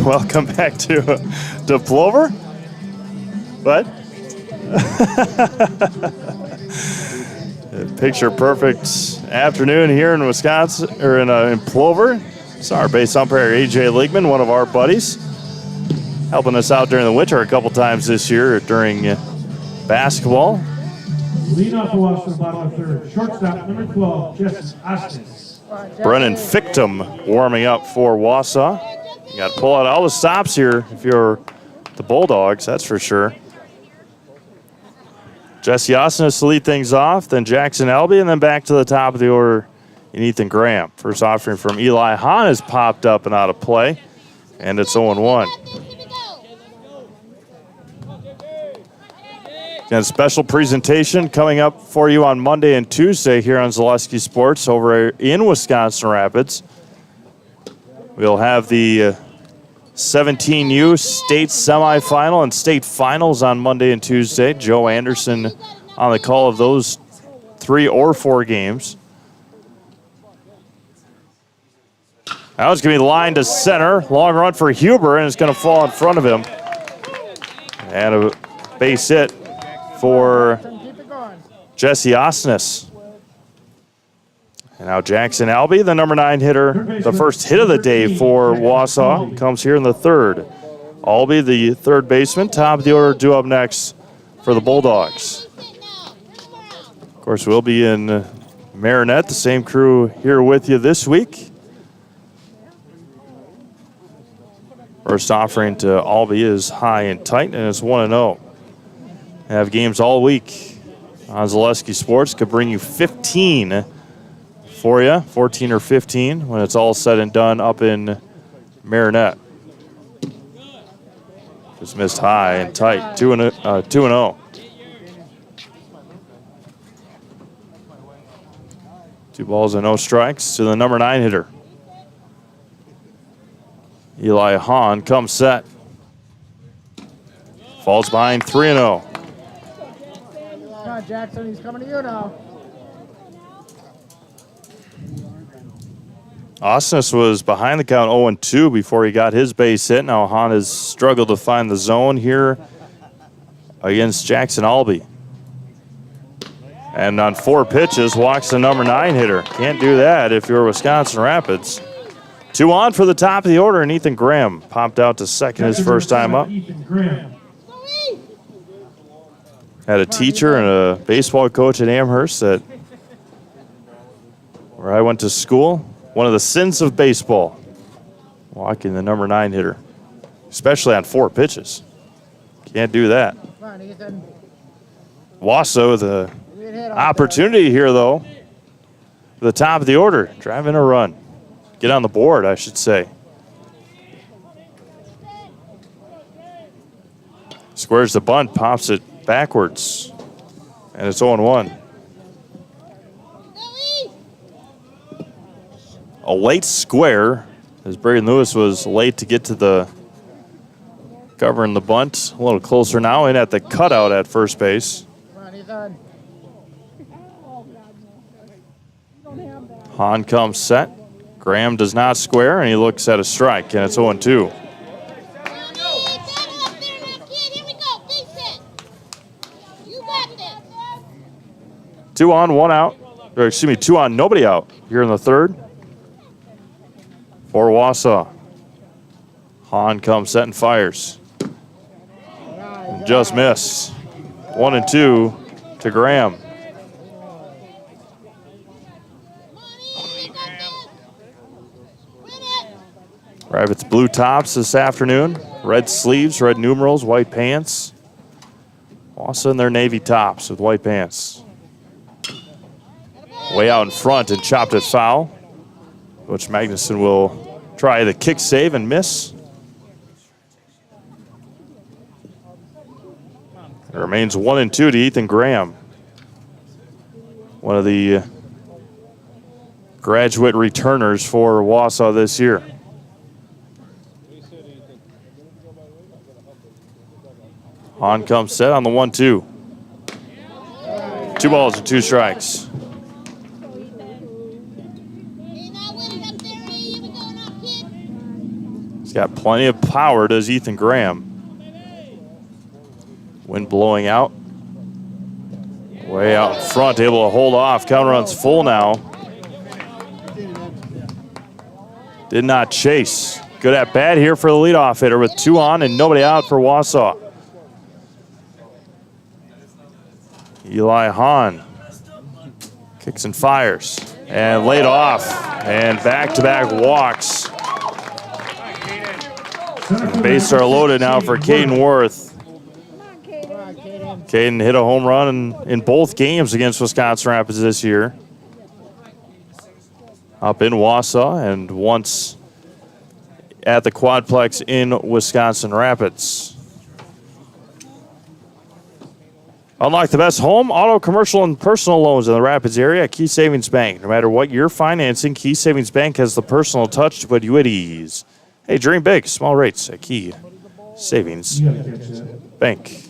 Welcome back to Plover. What? Picture perfect afternoon here in Wisconsin, or in Plover. It's our base umpire AJ Ligman, one of our buddies, helping us out during the winter a couple times this year during basketball. Lead off the Wausau, bottom of third. Shortstop, number 12, Jesse Ostis. Brennan Fictum warming up for Wausau. You got to pull out all the stops here if you're the Bulldogs, that's for sure. Jesse Ostis to lead things off, then Jackson Elby, and then back to the top of the order in Ethan Graham. First offering from Eli Hahn has popped up and out of play, and it's 0-1. Again, special presentation coming up for you on Monday and Tuesday here on Zaleski Sports over in Wisconsin Rapids. We'll have the 17U state semifinal and state finals on Monday and Tuesday. Joe Anderson on the call of those 3 or 4 games. Now it's going to be lined to center. Long run for Huber, and it's going to fall in front of him. And a base hit for Jesse Ostis. And now Jackson Albee, the number 9 hitter, the first hit of the day for Wausau, comes here in the third. Albee, the third baseman, top of the order, due up next for the Bulldogs. Of course, we'll be in Marinette, the same crew here with you this week. First offering to Albee is high and tight, and it's 1-0. Have games all week on Zaleski Sports. Could bring you 15 for you, 14 or 15 when it's all said and done up in Marinette. Just missed high and tight, 2-0. 2 balls and no strikes to the number 9 hitter. Eli Hahn comes set. Falls behind 3-0. Come on, Jackson, he's coming to you now. Ostis was behind the count 0-2 before he got his base hit. Now Hahn has struggled to find the zone here against Jackson Albee. And on 4 pitches, walks the number 9 hitter. Can't do that if you're Wisconsin Rapids. 2 on for the top of the order, and Ethan Graham popped out to second his first time up. Had a teacher and a baseball coach at Amherst where I went to school. One of the sins of baseball, walking the number 9 hitter, especially on 4 pitches. Can't do that. Come on, Ethan. Wausau, the opportunity here, though, the top of the order, driving a run. Get on the board, I should say. Squares the bunt, pops it backwards, and it's 0-1. A late square, as Braden Lewis was late to get to the covering the bunt. A little closer now, in at the cutout at first base. Come on, Ethan. Hahn comes set. Graham does not square, and he looks at a strike, and it's 0-2. Two on, one out. Or excuse me, two on, nobody out here in the third for Wasa. Hahn comes set and fires. And just missed. 1-2 to Graham. Rabbits blue tops this afternoon. Red sleeves, red numerals, white pants. Wasa in their navy tops with white pants. Way out in front and chopped it foul. Coach Magnuson will try the kick save and miss. It remains 1-2 to Ethan Graham. One of the graduate returners for Wausau this year. Hahn comes set on the 1-2. 2 balls and 2 strikes. He's got plenty of power, does Ethan Graham. Wind blowing out. Way out in front, able to hold off. Count runs full now. Did not chase. Good at bat here for the leadoff hitter with 2 on and nobody out for Wausau. Eli Hahn kicks and fires and laid off, and back-to-back walks. Bases are loaded now for Caden Worth. Caden hit a home run in both games against Wisconsin Rapids this year. Up in Wausau and once at the Quadplex in Wisconsin Rapids. Unlock the best home, auto, commercial, and personal loans in the Rapids area at Key Savings Bank. No matter what you're financing, Key Savings Bank has the personal touch to put you at ease. Hey, dream big, small rates at Key Savings Bank.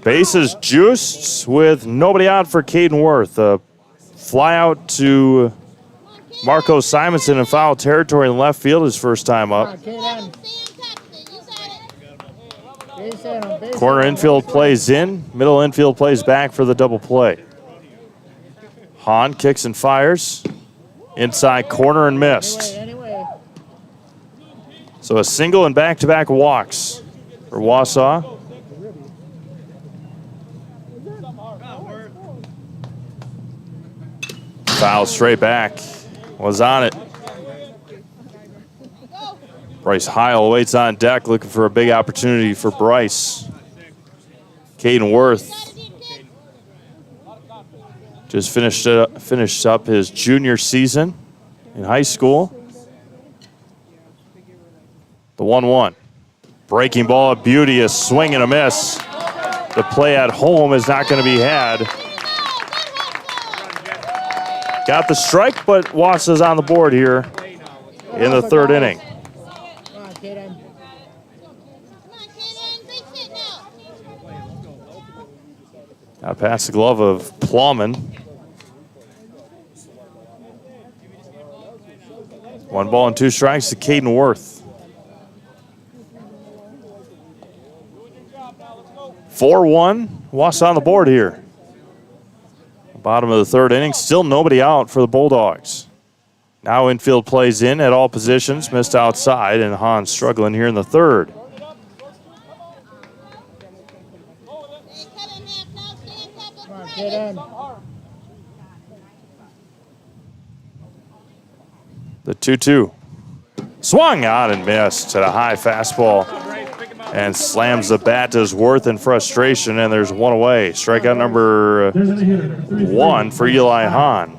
Bases juiced with nobody out for Caden Worth. A fly out to Marco Simonson in foul territory in left field, his first time up. Corner infield plays in, middle infield plays back for the double play. Hahn kicks and fires. Inside corner and missed. So a single and back-to-back walks for Wausau. Foul straight back. Was on it. Bryce Heil waits on deck looking for a big opportunity for Bryce. Caden Worth just finished up his junior season in high school. The 1-1. Breaking ball of beauty, a swing and a miss. The play at home is not going to be had. Got the strike, but Wasa's on the board here in the third inning. Now past the glove of Plowman. 1 ball and 2 strikes to Caden Worth. 4-1, Wasa on the board here. Bottom of the third inning, still nobody out for the Bulldogs. Now infield plays in at all positions, missed outside, and Hahn struggling here in the third. The 2-2. Swung out and missed at a high fastball and slams the bat to his Worth in frustration, and there's 1 away. Strikeout number 1 for Eli Hahn.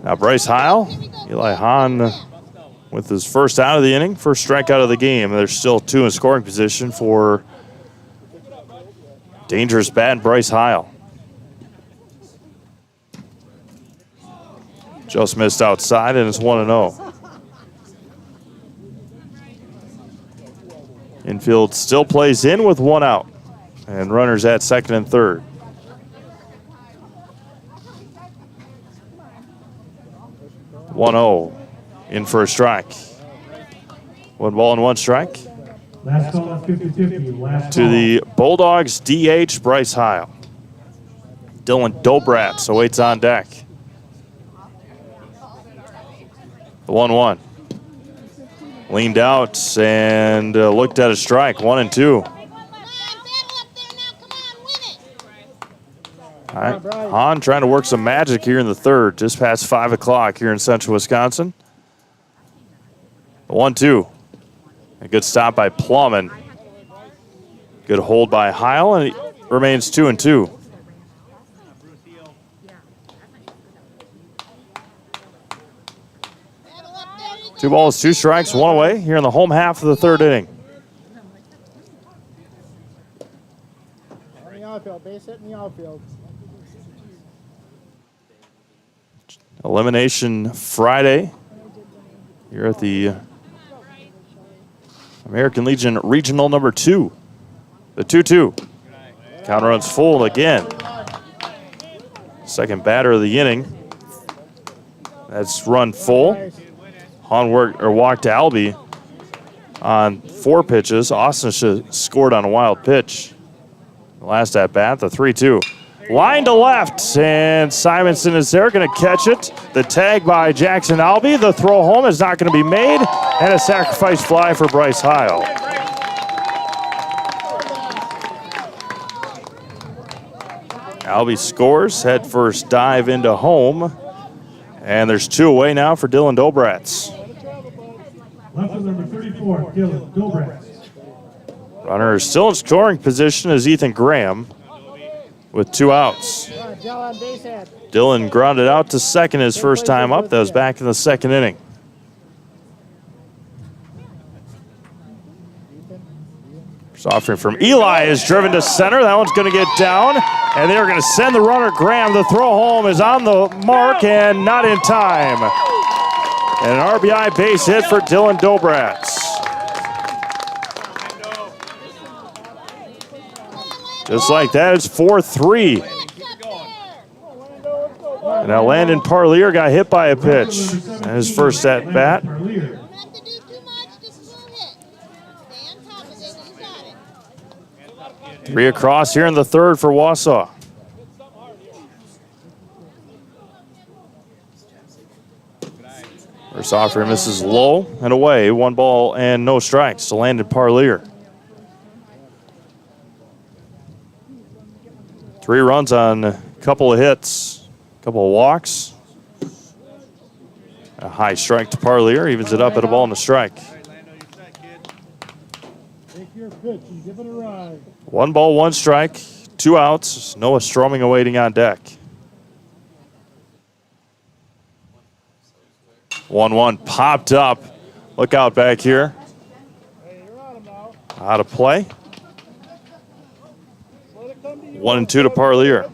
Now Bryce Heil, Eli Hahn with his first out of the inning, first strikeout of the game. There's still 2 in scoring position for dangerous bat Bryce Heil. Just missed outside, and it's 1-0. Infield still plays in with 1 out. And runners at second and third. 1-0 in for a strike. 1 ball and 1 strike. Last call at 50-50. Last To the Bulldogs DH Bryce Heil. Dylan Dobratz awaits on deck. The 1-1. Leaned out and looked at a strike. 1-2. All right, Hahn trying to work some magic here in the third, just past 5 o'clock here in central Wisconsin. 1-2. A good stop by Plum and good hold by Heil, and it remains 2-2. Two balls, 2 strikes, 1 away here in the home half of the third inning. In the outfield, base hit in the outfield. Elimination Friday here at the American Legion Regional number 2. The 2-2. Count runs full again. Second batter of the inning. That's run full. Hahn walked to Albie on 4 pitches. Austin scored on a wild pitch. The last at bat, the 3-2. Line to left, and Simonson is there, going to catch it. The tag by Jackson Albie. The throw home is not going to be made, and a sacrifice fly for Bryce Heil. Albie scores, head first dive into home, and there's 2 away now for Dylan Dobratz. Left field number 34, Dylan Dobratz. Runner is still in scoring position as Ethan Graham with 2 outs. Dylan grounded out to second his first time up. That was back in the second inning. First offering from Eli is driven to center. That one's going to get down, and they're going to send the runner Graham. The throw home is on the mark and not in time. And an RBI base hit for Dylan Dobratz. Just like that, it's 4-3. And now Landon Parlier got hit by a pitch in his first at bat. 3 across here in the third for Wausau. First offering misses low and away. 1 ball and no strikes to Landon Parlier. 3 runs on a couple of hits, a couple of walks. A high strike to Parlier, evens it up at a ball and a strike. Take your pitch and give it a ride. 1 ball, 1 strike, 2 outs. Noah Stroming awaiting on deck. 1-1 popped up. Look out back here. Out of play. 1-2 to Parlier.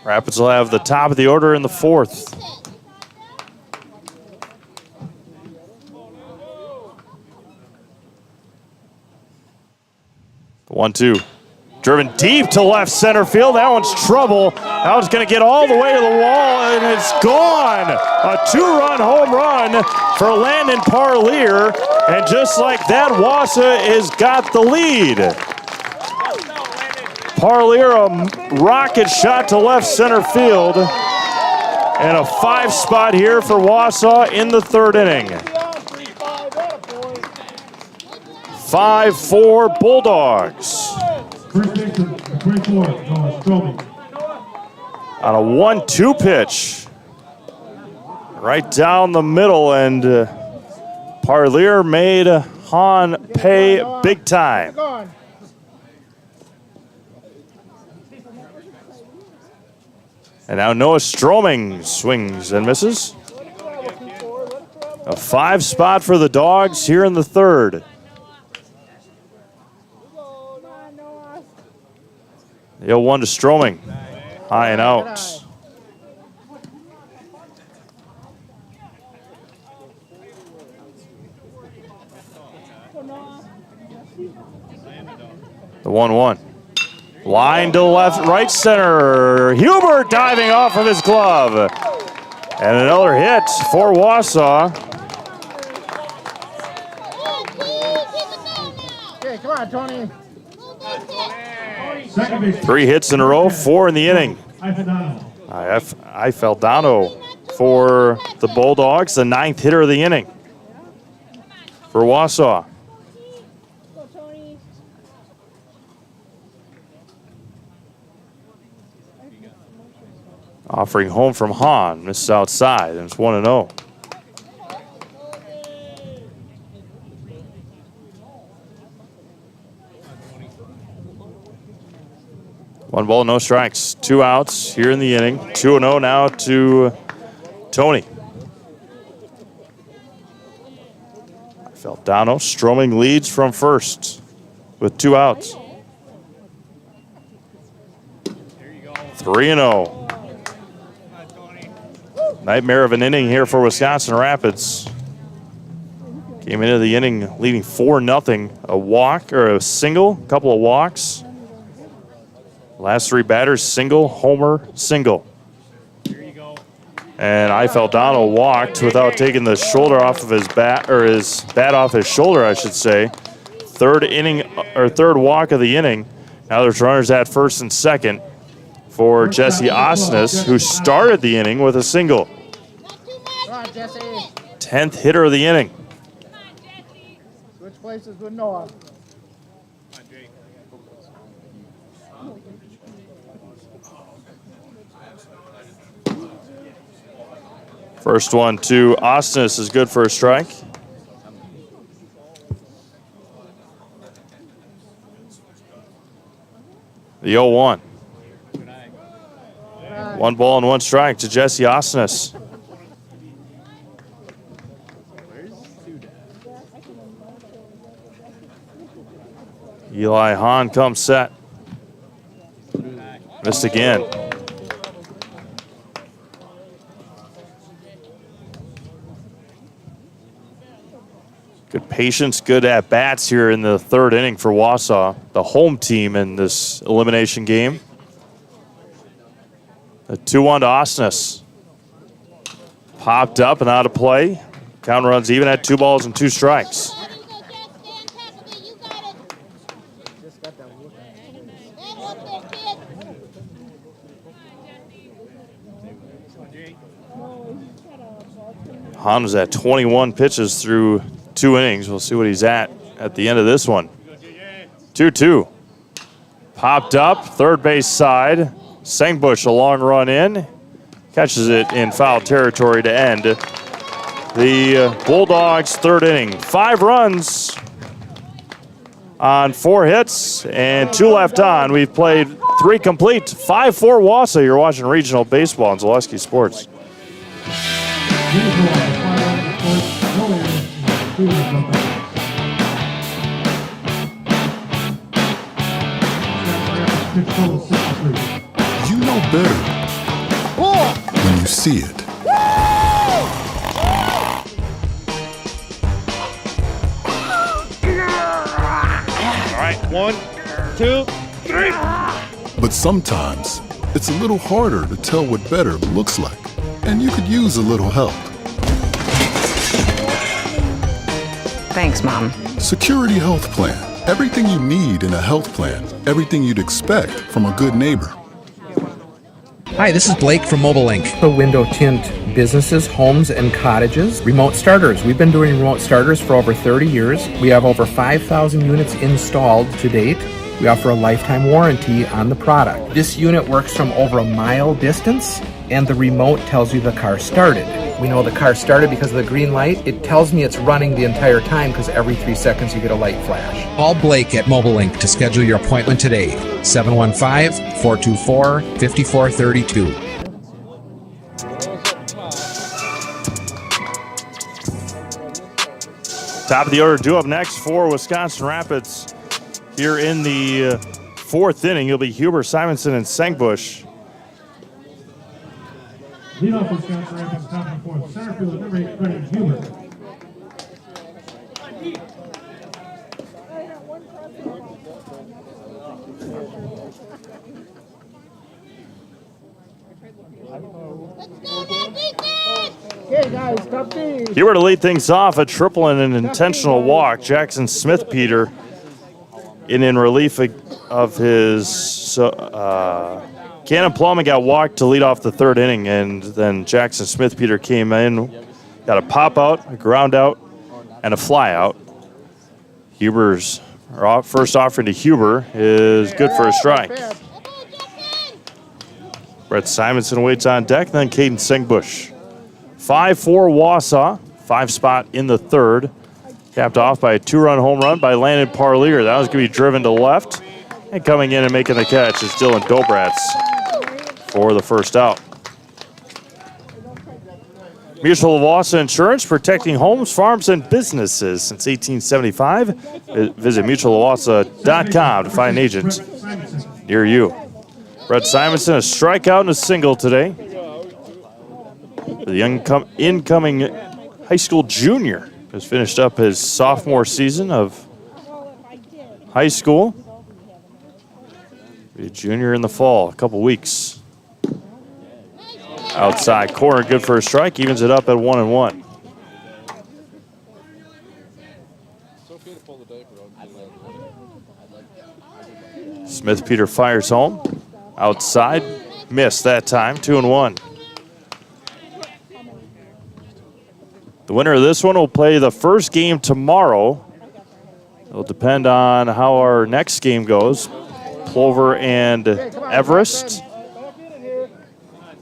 Rapids will have the top of the order in the 4th. The 1-2. Driven deep to left center field. That one's trouble. That one's going to get all the way to the wall, and it's gone. A 2-run home run for Landon Parlier. And just like that, Wasa has got the lead. Parlier, a rocket shot to left center field. And a 5 spot here for Wausau in the 3rd inning. 5-4 Bulldogs. On a 1-2 pitch. Right down the middle, and Parlier made Hahn pay big time. And now Noah Stroming swings and misses. A 5 spot for the Dogs here in the 3rd. The 0-1 to Stroming. High and out. The 1-1. Line to left, right center. Hubert diving off of his glove. And another hit for Wausau. Okay, come on, Tony. 3 hits in a row, 4 in the inning. Ifaldano for the Bulldogs, the 9th hitter of the inning for Wausau. Offering home from Hahn, misses outside, and it's 1-0. One ball, no strikes. 2 outs here in the inning. 2-0 now to Tony. Feldano, Stroming leads from first with 2 outs. 3-0. Nightmare of an inning here for Wisconsin Rapids. Came into the inning leading 4-0. A walk or a single, couple of walks. Last 3 batters, single, homer, single. And Ifaldano walked without taking the shoulder off of his bat, or his bat off his shoulder, I should say. Third walk of the inning. Now there's runners at first and second for Jesse Osnes, who started the inning with a single. 10th hitter of the inning. Switch places with Noah. First one to Osnes is good for a strike. The 0-1. 1 ball and 1 strike to Jesse Osnes. Eli Hahn comes set. Missed again. Good patience, good at-bats here in the 3rd inning for Wausau, the home team in this elimination game. The 2-1 to Osnes. Popped up and out of play. Count runs even at 2 balls and 2 strikes. Hahn was at 21 pitches through 2 innings. We'll see what he's at the end of this one. 2-2. Popped up, third base side. Sengbush, a long run in. Catches it in foul territory to end the Bulldogs' 3rd inning. 5 runs on 4 hits and 2 left on. We've played 3 complete. 5-4 Wasa. You're watching regional baseball on Zaleski Sports. You know better when you see it. All right, 1, 2, 3. But sometimes it's a little harder to tell what better looks like, and you could use a little help. Thanks, Mom. Security Health Plan. Everything you need in a health plan. Everything you'd expect from a good neighbor. Hi, this is Blake from Mobile Link. The window tint businesses, homes, and cottages. Remote starters. We've been doing remote starters for over 30 years. We have over 5,000 units installed to date. We offer a lifetime warranty on the product. This unit works from over a mile distance, and the remote tells you the car started. We know the car started because of the green light. It tells me it's running the entire time because every 3 seconds you get a light flash. Call Blake at Mobile Link to schedule your appointment today. 715-424-5432. Top of the order due up next for Wisconsin Rapids. Here in the 4th inning, it'll be Huber, Simonson, and Sengbush. Lead off Wisconsin Rapids, top of the 4th. Center fielder, number 8, Brendan Huber. Okay, guys, top team. Huber to lead things off, a triple and an intentional walk. Jackson Smith-Peter in relief of his Cannon Plumman got walked to lead off the third inning, and then Jackson Smith-Peter came in, got a pop out, a ground out, and a fly out. Huber's first offering to Huber is good for a strike. Brett Simonson waits on deck, then Caden Sengbush. 5-4 Wausau, 5 spot in the third. Capped off by a 2-run home run by Landon Parlier. That was going to be driven to left. And coming in and making the catch is Dylan Dobratz for the first out. Mutual of Wasa Insurance, protecting homes, farms, and businesses since 1875. Visit mutualofwasa.com to find an agent near you. Brett Simonson, a strikeout and a single today. The incoming high school junior has finished up his sophomore season of high school. Be a junior in the fall, a couple weeks. Outside corner, good for a strike, evens it up at 1-1. Smith-Peter fires home. Outside, missed that time, 2-1. The winner of this one will play the first game tomorrow. It'll depend on how our next game goes. Plover and Everest.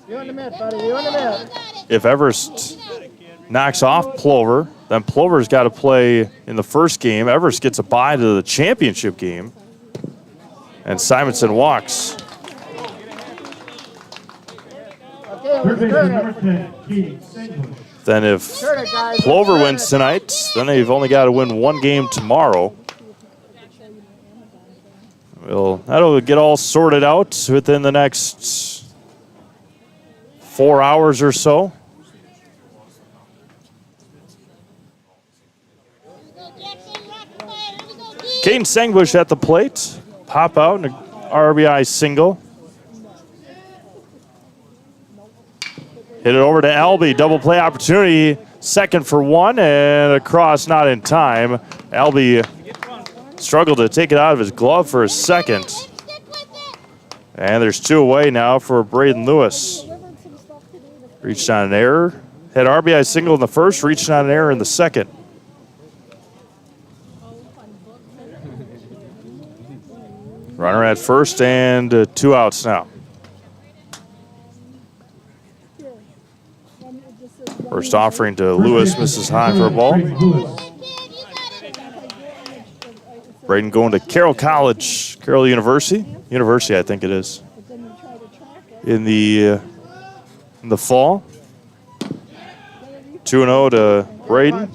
You on the mat, buddy. You on the mat. If Everest knocks off Plover, then Plover's got to play in the first game. Everest gets a bye to the championship game. And Simonson walks. Then if Plover wins tonight, then they've only got to win one game tomorrow. Well, that'll get all sorted out within the next 4 hours or so. Caden Sengbush at the plate. Pop out and an RBI single. Hit it over to Albee. Double play opportunity. Second for one and across, not in time. Albee struggled to take it out of his glove for a second. And there's 2 away now for Braden Lewis. Reached on an error. Had RBI single in the first, reached on an error in the second. Runner at first and 2 outs now. First offering to Lewis, misses high for a ball. Braden going to Carroll College, Carroll University, I think it is, in the fall. 2-0 to Braden.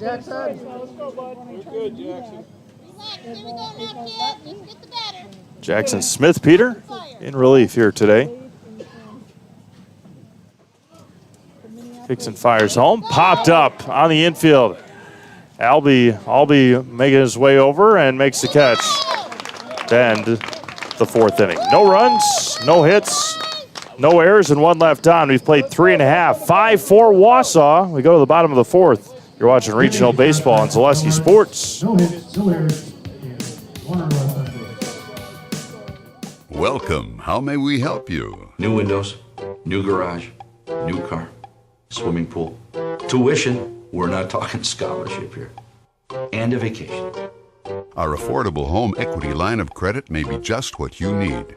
Jackson Smith-Peter in relief here today. Kicks and fires home. Popped up on the infield. Albee making his way over and makes the catch to end the 4th inning. No runs, no hits, no errors, and 1 left on. We've played 3.5. 5-4 Wausau. We go to the bottom of the 4th. You're watching regional baseball on Zaleski Sports. No hits, no errors, and 1 run left. Welcome. How may we help you? New windows, new garage, new car, swimming pool, tuition. We're not talking scholarship here. And a vacation. Our affordable home equity line of credit may be just what you need.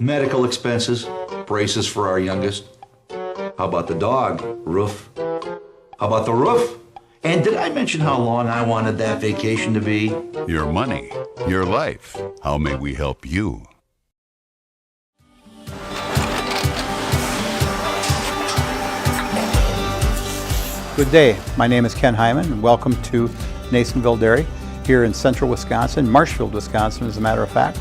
Medical expenses, braces for our youngest. How about the dog? Roof. How about the roof? And did I mention how long I wanted that vacation to be? Your money, your life. How may we help you? Good day. My name is Ken Hyman, and welcome to Nasonville Dairy here in central Wisconsin, Marshfield, Wisconsin, as a matter of fact.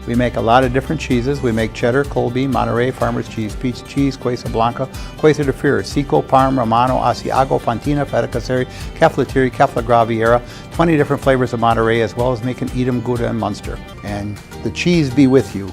We make a lot of different cheeses. We make cheddar, Colby, Monterey, Farmer's Cheese, Peach Cheese, Quesa Blanca, Quesa de Fear, Seco, Parm, Romano, Asiago, Fontina, Feta Caseri, Caflatiri, Cafla Graviera, 20 different flavors of Monterey, as well as making Edam, Gouda, and Munster. And the cheese be with you.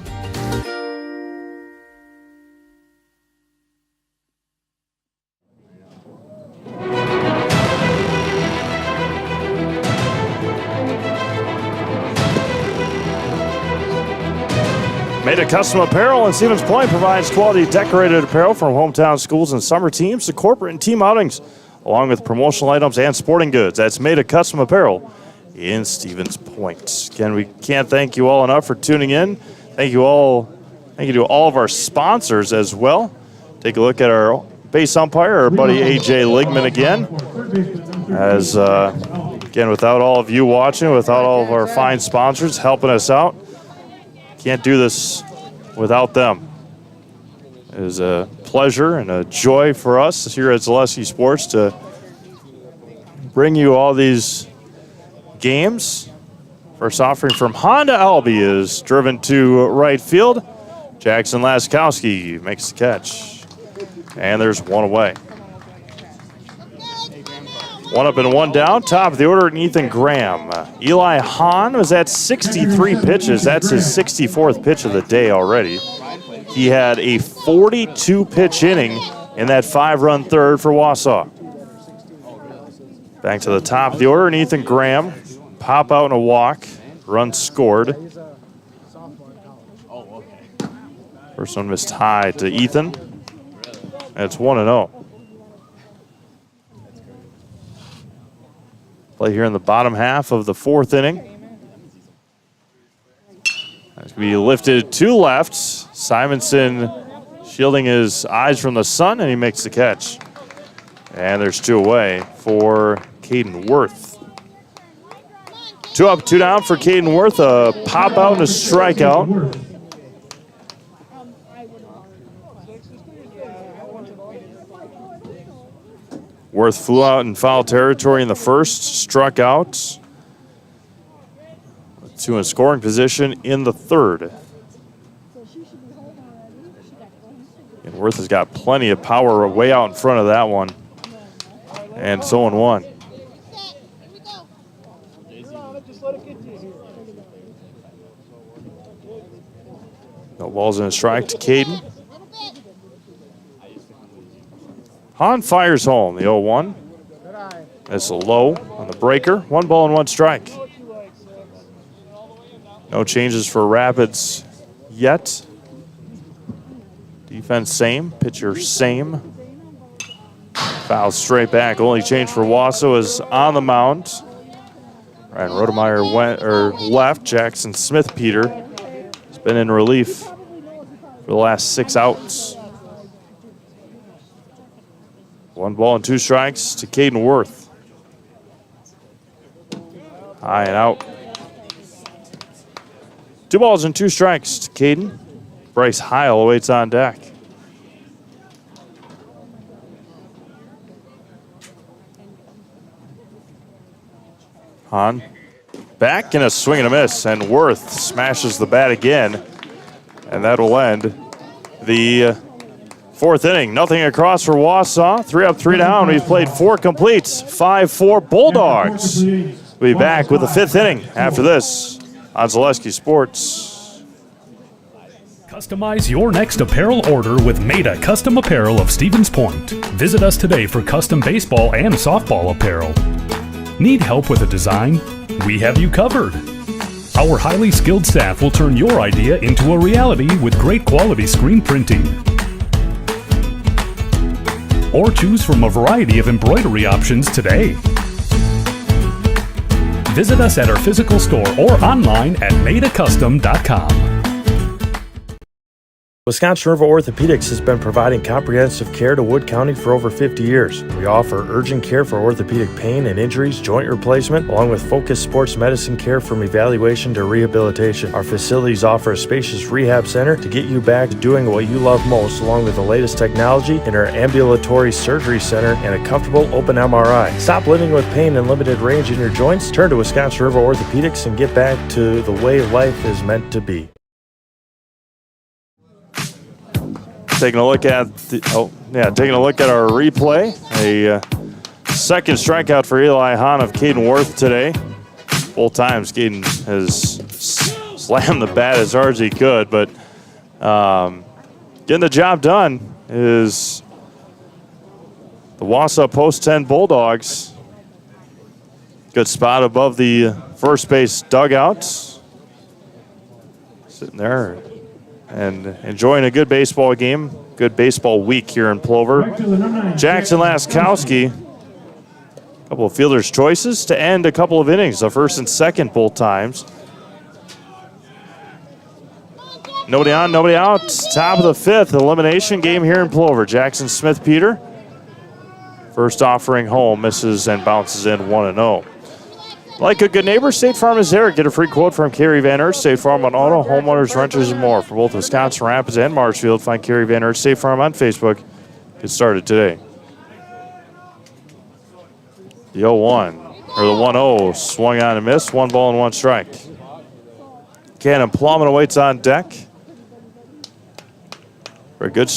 Maida Custom Apparel in Stevens Point provides quality decorated apparel from hometown schools and summer teams to corporate and team outings, along with promotional items and sporting goods. That's Maida Custom Apparel in Stevens Point. Again, we can't thank you all enough for tuning in. Thank you all. Thank you to all of our sponsors as well. Take a look at our base umpire, our buddy AJ Ligman again. As again, without all of you watching, without all of our fine sponsors helping us out, can't do this without them. It is a pleasure and a joy for us here at Zaleski Sports to bring you all these games. First offering from Honda Albee is driven to right field. Jackson Laskowski makes the catch. And there's one away. One up and one down. Top of the order, Ethan Graham. Eli Hahn was at 63 pitches. That's his 64th pitch of the day already. He had a 42-pitch inning in that 5-run third for Wausau. Back to the top of the order, and Ethan Graham. Pop out and a walk. Run scored. First one missed high to Ethan. And it's 1-0. Play here in the bottom half of the fourth inning. That's going to be lifted to left. Simonson shielding his eyes from the sun, and he makes the catch. And there's two away for Caden Worth. 2 up, 2 down for Caden Worth. A pop out and a strikeout. Worth flew out in foul territory in the first, struck out. 2 in scoring position in the third. And Worth has got plenty of power way out in front of that one. And it's 0-1. No balls in a strike to Caden. Hahn fires home, the 0-1. That's a low on the breaker. 1 ball and 1 strike. No changes for Rapids yet. Defense same, pitcher same. Foul straight back. Only change for Wausau is on the mound. Ryan Rodemeyer left. Jackson Smith Peter has been in relief for the last 6 outs. 1 ball and 2 strikes to Caden Worth. High and out. 2 balls and 2 strikes to Caden. Bryce Heil awaits on deck. Hahn back and a swing and a miss, and Worth smashes the bat again, and that will end the fourth inning. Nothing across for Wausau. 3 up, 3 down. We've played 4 completes. 5-4 Bulldogs. We'll be back with the 5th inning after this on Zaleski Sports. Customize your next apparel order with Maida Custom Apparel of Stevens Point. Visit us today for custom baseball and softball apparel. Need help with a design? We have you covered. Our highly skilled staff will turn your idea into a reality with great quality screen printing. Or choose from a variety of embroidery options today. Visit us at our physical store or online at maidacustom.com. Wisconsin River Orthopedics has been providing comprehensive care to Wood County for over 50 years. We offer urgent care for orthopedic pain and injuries, joint replacement, along with focused sports medicine care from evaluation to rehabilitation. Our facilities offer a spacious rehab center to get you back to doing what you love most, along with the latest technology in our ambulatory surgery center and a comfortable open MRI. Stop living with pain and limited range in your joints. Turn to Wisconsin River Orthopedics and get back to the way life is meant to be. Taking a look at our replay. A second strikeout for Eli Hahn of Caden Worth today. Both times Caden has slammed the bat as hard as he could, but getting the job done is the Wausau Post 10 Bulldogs. Good spot above the first base dugout. Sitting there. and enjoying a good baseball game, good baseball week here in Plover. Jackson Laskowski, a couple of fielder's choices to end a couple of innings, the first and second both times. Nobody on, nobody out. Top of the fifth, elimination game here in Plover. Jackson Smith-Peter, first offering home, misses and bounces in 1-0. Like a good neighbor, State Farm is there. Get a free quote from Kerry Van Aert. State Farm on auto, homeowners, renters, and more. For both Wisconsin Rapids and Marshfield, find Kerry Van Aert State Farm on Facebook. Get started today. The 0-1, or the 1-0, swung on and missed. 1 ball and 1 strike. Cannon Plowman awaits on deck. For a good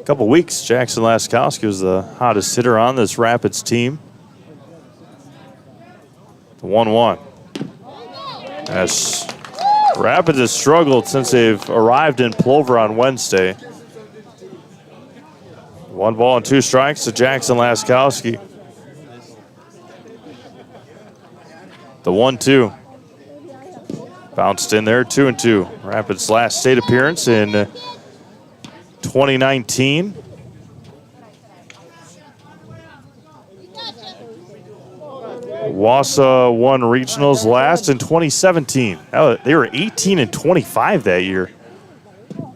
couple weeks, Jackson Laskowski was the hottest hitter on this Rapids team. The 1-1. As Rapids has struggled since they've arrived in Plover on Wednesday. 1 ball and 2 strikes to Jackson Laskowski. The 1-2. Bounced in there, 2-2. Rapids' last state appearance in 2019. Wasa won regionals last in 2017. They were 18-25 that year.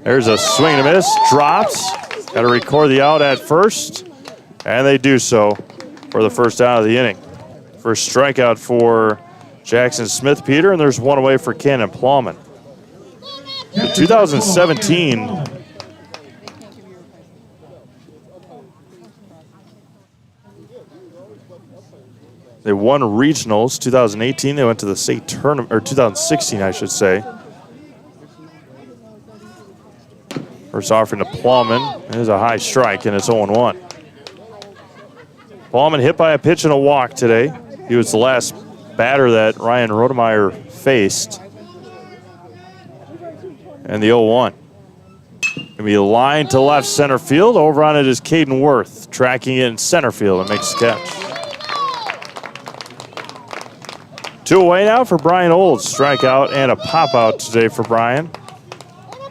There's a swing and a miss, drops. Got to record the out at first, and they do so for the first out of the inning. First strikeout for Jackson Smith-Peter, and there's one away for Cannon Plowman. In 2017, they won regionals. 2018, they went to the state tournament, or 2016, I should say. First offering to Plowman. It is a high strike, and it's 0-1. Plowman hit by a pitch and a walk today. He was the last batter that Ryan Rodemeyer faced. And the 0-1. Gonna be a line to left center field. Over on it is Caden Worth, tracking it in center field and makes the catch. 2 away now for Brian Olds. Strikeout and a pop out today for Brian.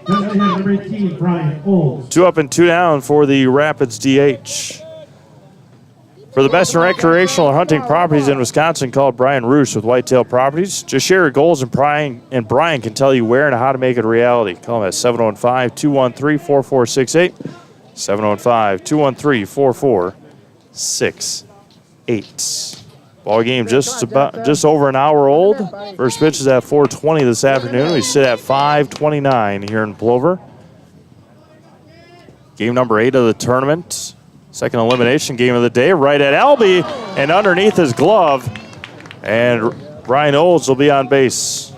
Number 18, Brian Olds. 2 up and 2 down for the Rapids DH. For the best in recreational or hunting properties in Wisconsin, call Brian Roos with Whitetail Properties. Just share your goals, and Brian can tell you where and how to make it a reality. Call him at 715-213-4468. 715-213-4468. Ball game just over an hour old. First pitch is at 4:20 this afternoon. We sit at 5:29 here in Plover. Game number 8 of the tournament. Second elimination game of the day, right at Albee and underneath his glove. And Brian Olds will be on base.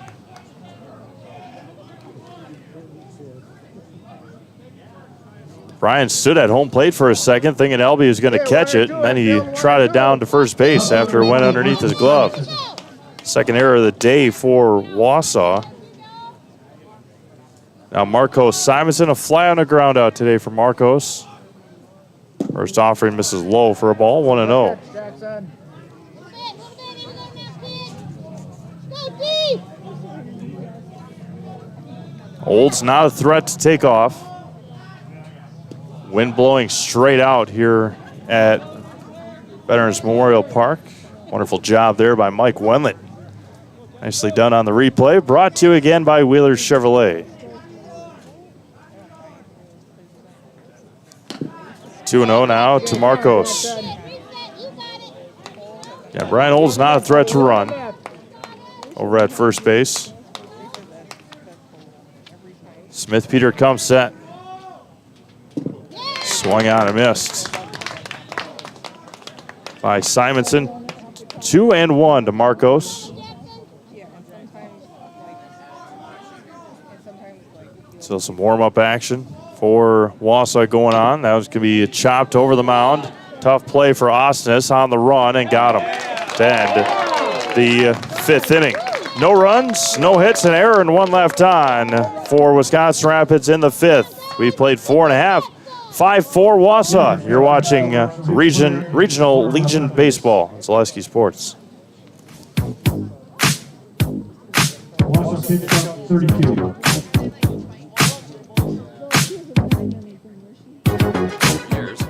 Brian stood at home plate for a second, thinking Albee was going to catch it, and then he trotted down to first base after it went underneath his glove. Second error of the day for Wausau. Now Marcos Simonson, a fly on the ground out today for Marcos. First offering misses low for a ball, 1-0. Olds not a threat to take off. Wind blowing straight out here at Veterans Memorial Park. Wonderful job there by Mike Wendlandt. Nicely done on the replay. Brought to you again by Wheeler Chevrolet. 2-0 now to Marcos. Yeah, Brian Olds not a threat to run over at first base. Smith-Peter comes set. Swung on and missed by Simonson. 2-1 to Marcos. Still some warm-up action for Wausau going on. That was going to be chopped over the mound. Tough play for Osnes on the run and got him to end the 5th inning. No runs, no hits, an error, and 1 left on for Wisconsin Rapids in the 5th. We played 4.5. 5-4 Wausau. You're watching Regional Legion Baseball on Zaleski Sports. Wausau pitch up 32.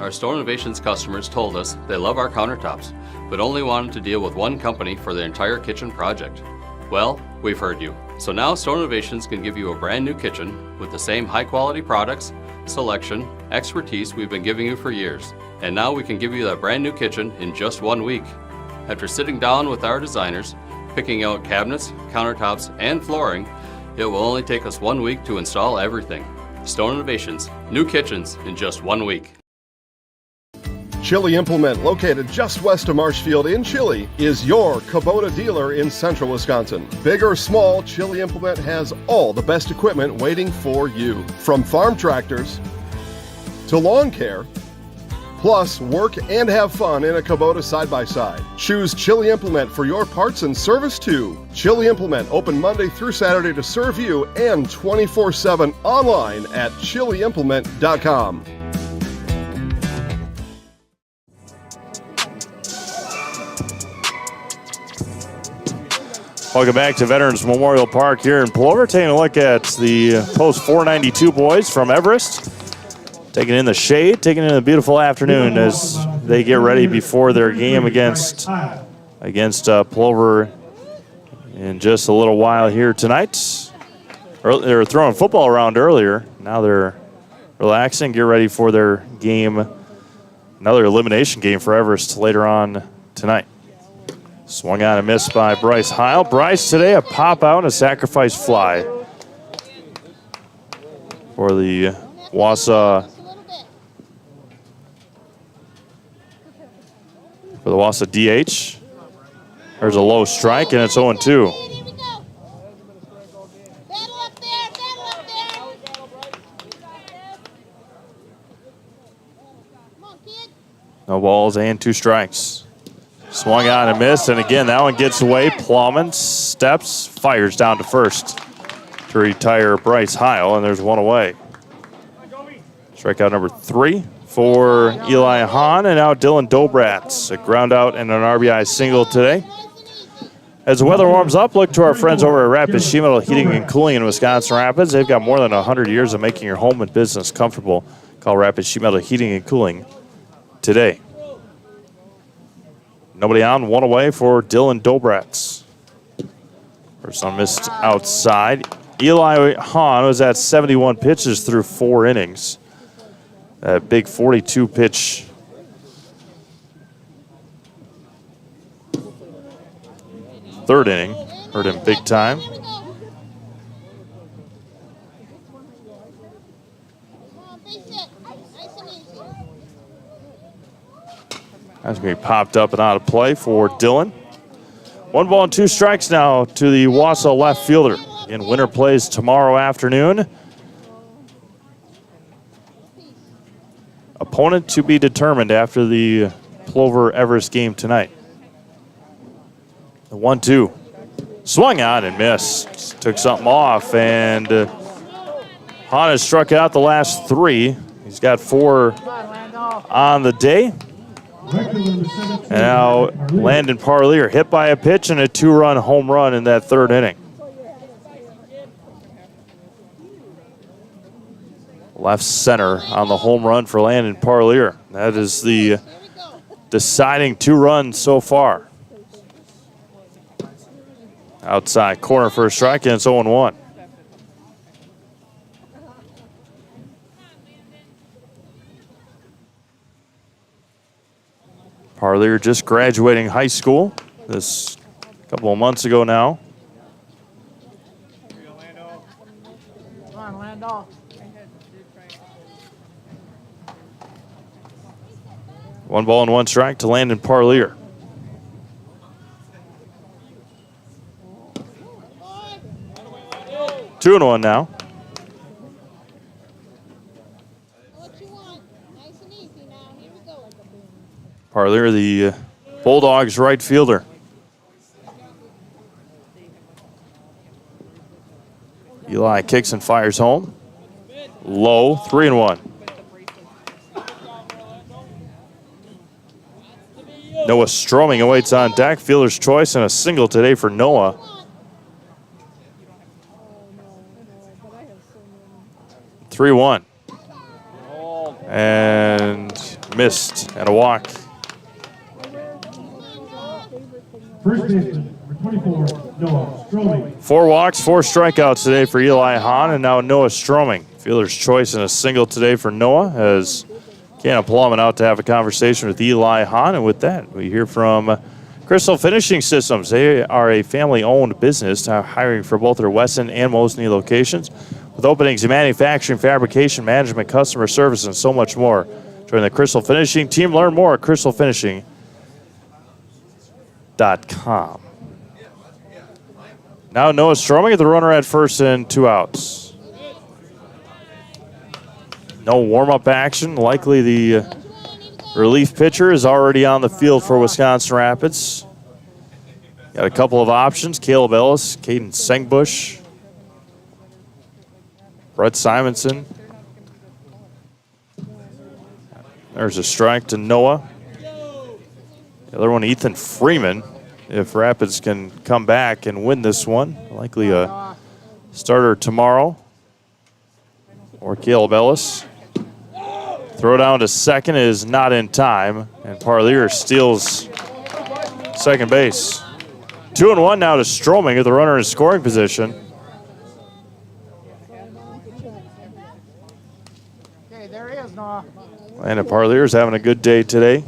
our Store Innovations customers told us they love our countertops, but only wanted to deal with one company for their entire kitchen project. Well, we've heard you. So now Store Innovations can give you a brand new kitchen with the same high quality products, selection, expertise we've been giving you for years. And now we can give you that brand new kitchen in just 1 week. After sitting down with our designers, picking out cabinets, countertops, and flooring, it will only take us 1 week to install everything. Stone Innovations, new kitchens in just 1 week. Chili Implement, located just west of Marshfield in Chili, is your Kubota dealer in central Wisconsin. Big or small, Chili Implement has all the best equipment waiting for you. From farm tractors to lawn care, plus work and have fun in a Kubota side-by-side. Choose Chili Implement for your parts and service too. Chili Implement, open Monday through Saturday to serve you and 24/7 online at chiliimplement.com. Welcome back to Veterans Memorial Park here in Plover. Taking a look at the Post 492 boys from Everest. Taking in the shade, taking in a beautiful afternoon as they get ready before their game against Plover in just a little while here tonight. They were throwing football around earlier. Now they're relaxing, get ready for their game, another elimination game for Everest later on tonight. Swung on and missed by Bryce Heil. Bryce today a pop out, a sacrifice fly for the Wasa. For the Wasa DH. There's a low strike and it's 0-2. No balls and 2 strikes. Swung on and missed, and again, that one gets away. Plowman steps, fires down to first to retire Bryce Heil, and there's one away. Strikeout number 3 for Eli Hahn, and now Dylan Dobratz. A ground out and an RBI single today. As the weather warms up, look to our friends over at Rapid Sheet Metal Heating and Cooling in Wisconsin Rapids. They've got more than 100 years of making your home and business comfortable. Call Rapid Sheet Metal Heating and Cooling today. Nobody on, one away for Dylan Dobratz. First one missed outside. Eli Hahn was at 71 pitches through 4 innings. That big 42 pitch. Third inning, hurt him big time. That's going to be popped up and out of play for Dylan. 1 ball and 2 strikes now to the Wausau left fielder. Again, winner plays tomorrow afternoon. Opponent to be determined after the Plover-Everest game tonight. The 1-2. Swung on and missed. Took something off, and Hahn has struck out the last 3. He's got 4 on the day. And now Landon Parlier hit by a pitch and a 2-run home run in that 3rd inning. Left center on the home run for Landon Parlier. That is the deciding 2 runs so far. Outside corner for a strike, and it's 0-1. Parlier just graduating high school this couple of months ago now. Come on, Landau. 1 ball and 1 strike to Landon Parlier. Two and 1 now. Parlier, the Bulldogs right fielder. Eli kicks and fires home. Low, 3-1. Noah Stroming awaits on deck. Fielder's choice and a single today for Noah. Three-one. And missed, and a walk. First baseman, number 24, Noah Stroming. 4 walks, 4 strikeouts today for Eli Hahn, and now Noah Stroming. Fielder's choice and a single today for Noah as Canna Plummet out to have a conversation with Eli Hahn. And with that, we hear from Crystal Finishing Systems. They are a family-owned business, hiring for both their Weston and Mosinee locations, with openings in manufacturing, fabrication, management, customer service, and so much more. Join the Crystal Finishing team. Learn more at crystalfinishing.com. Now Noah Stroming at the runner at first and 2 outs. No warm-up action. Likely the relief pitcher is already on the field for Wisconsin Rapids. Got a couple of options. Caleb Ellis, Caden Sengbush, Brett Simonson. There's a strike to Noah. The other one, Ethan Freeman. If Rapids can come back and win this one, likely a starter tomorrow. Or Caleb Ellis. Throw down to second is not in time, and Parlier steals second base. 2-1 now to Stroming at the runner in scoring position. Okay, there he is, Noah. Landon Parlier's having a good day today.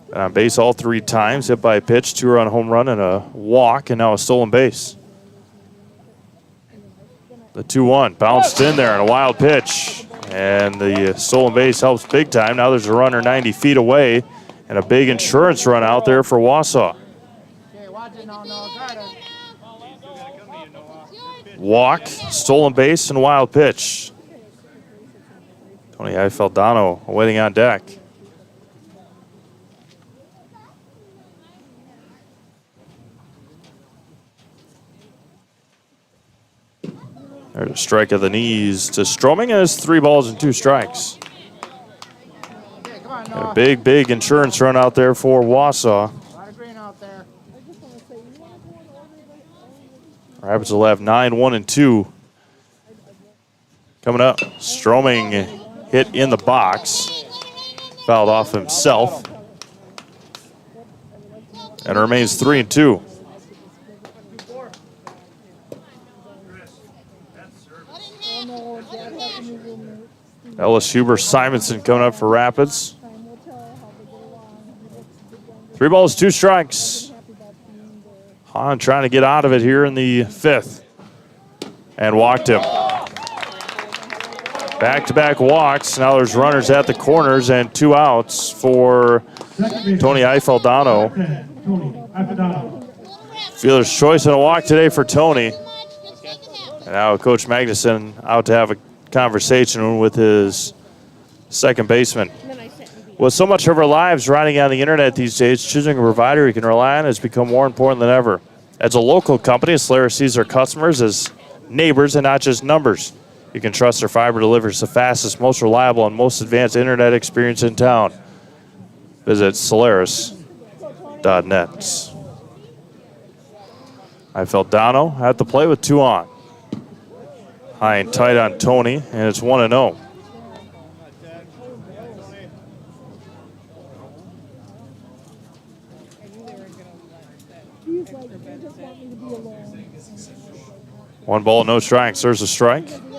Been on base all 3 times, hit by a pitch, 2-run home run, and a walk, and now a stolen base. The 2-1 bounced in there and a wild pitch. And the stolen base helps big time. Now there's a runner 90 feet away and a big insurance run out there for Wausau. Walk, stolen base, and wild pitch. Tony Ifaldano waiting on deck. There's a strike of the knees to Stroming, and it's 3 balls and 2 strikes. And a big, big insurance run out there for Wausau. Rapids will have 9-1-2. Coming up, Stroming hit in the box. Fouled off himself. And it remains 3-2. Ellis, Huber, Simonson coming up for Rapids. 3 balls, 2 strikes. Hahn trying to get out of it here in the 5th. And walked him. Back-to-back walks. Now there's runners at the corners and 2 outs for Tony Ifaldano. Fielder's choice and a walk today for Tony. And now Coach Magnuson out to have a conversation with his second baseman. With so much of our lives riding on the internet these days, choosing a provider you can rely on has become more important than ever. As a local company, Solaris sees their customers as neighbors and not just numbers. You can trust their fiber delivers the fastest, most reliable, and most advanced internet experience in town. Visit Solaris.net. Ifaldano at the plate with 2 on. High and tight on Tony, and it's 1-0. One ball, no strikes. There's a strike. Come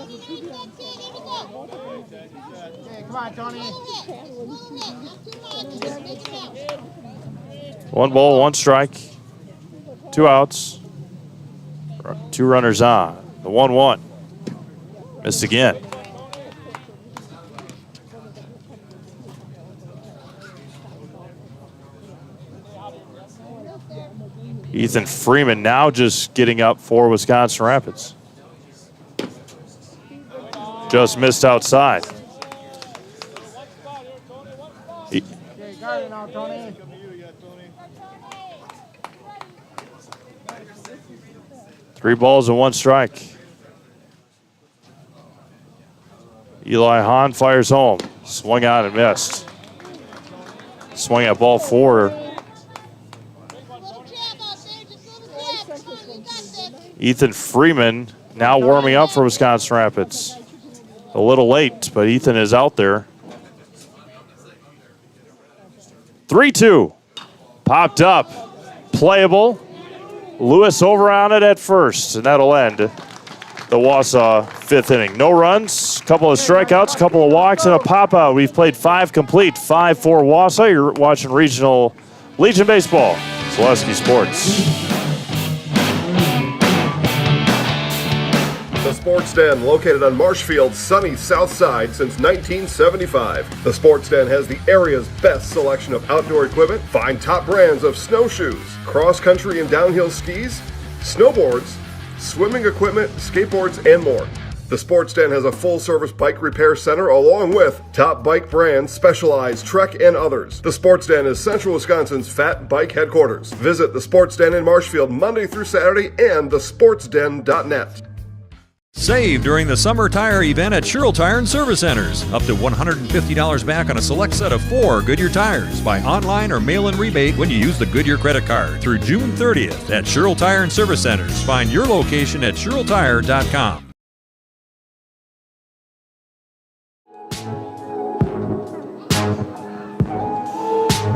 on, Tony. 1 ball, 1 strike. 2 outs. 2 runners on. The 1-1. Missed again. Ethan Freeman now just getting up for Wisconsin Rapids. Just missed outside. Three balls and 1 strike. Eli Hahn fires home. Swung out and missed. Swung at ball 4. Ethan Freeman now warming up for Wisconsin Rapids. A little late, but Ethan is out there. 3-2. Popped up. Playable. Lewis over on it at first, and that'll end the Wausau 5th inning. No runs, couple of strikeouts, couple of walks, and a pop-out. We've played 5 complete, 5-4 Wausau. You're watching Regional Legion Baseball. Zaleski Sports. The Sports Den, located on Marshfield's sunny south side since 1975. The Sports Den has the area's best selection of outdoor equipment. Find top brands of snowshoes, cross-country and downhill skis, snowboards, swimming equipment, skateboards, and more. The Sports Den has a full-service bike repair center along with top bike brands, Specialized, Trek, and others. The Sports Den is Central Wisconsin's Fat Bike headquarters. Visit the Sports Den in Marshfield Monday through Saturday and thesportsden.net. Save during the summer tire event at Sherrill Tire and Service Centers. Up to $150 back on a select set of 4 Goodyear tires. Buy online or mail-in rebate when you use the Goodyear credit card through June 30th at Sherrill Tire and Service Centers. Find your location at SherrillTire.com.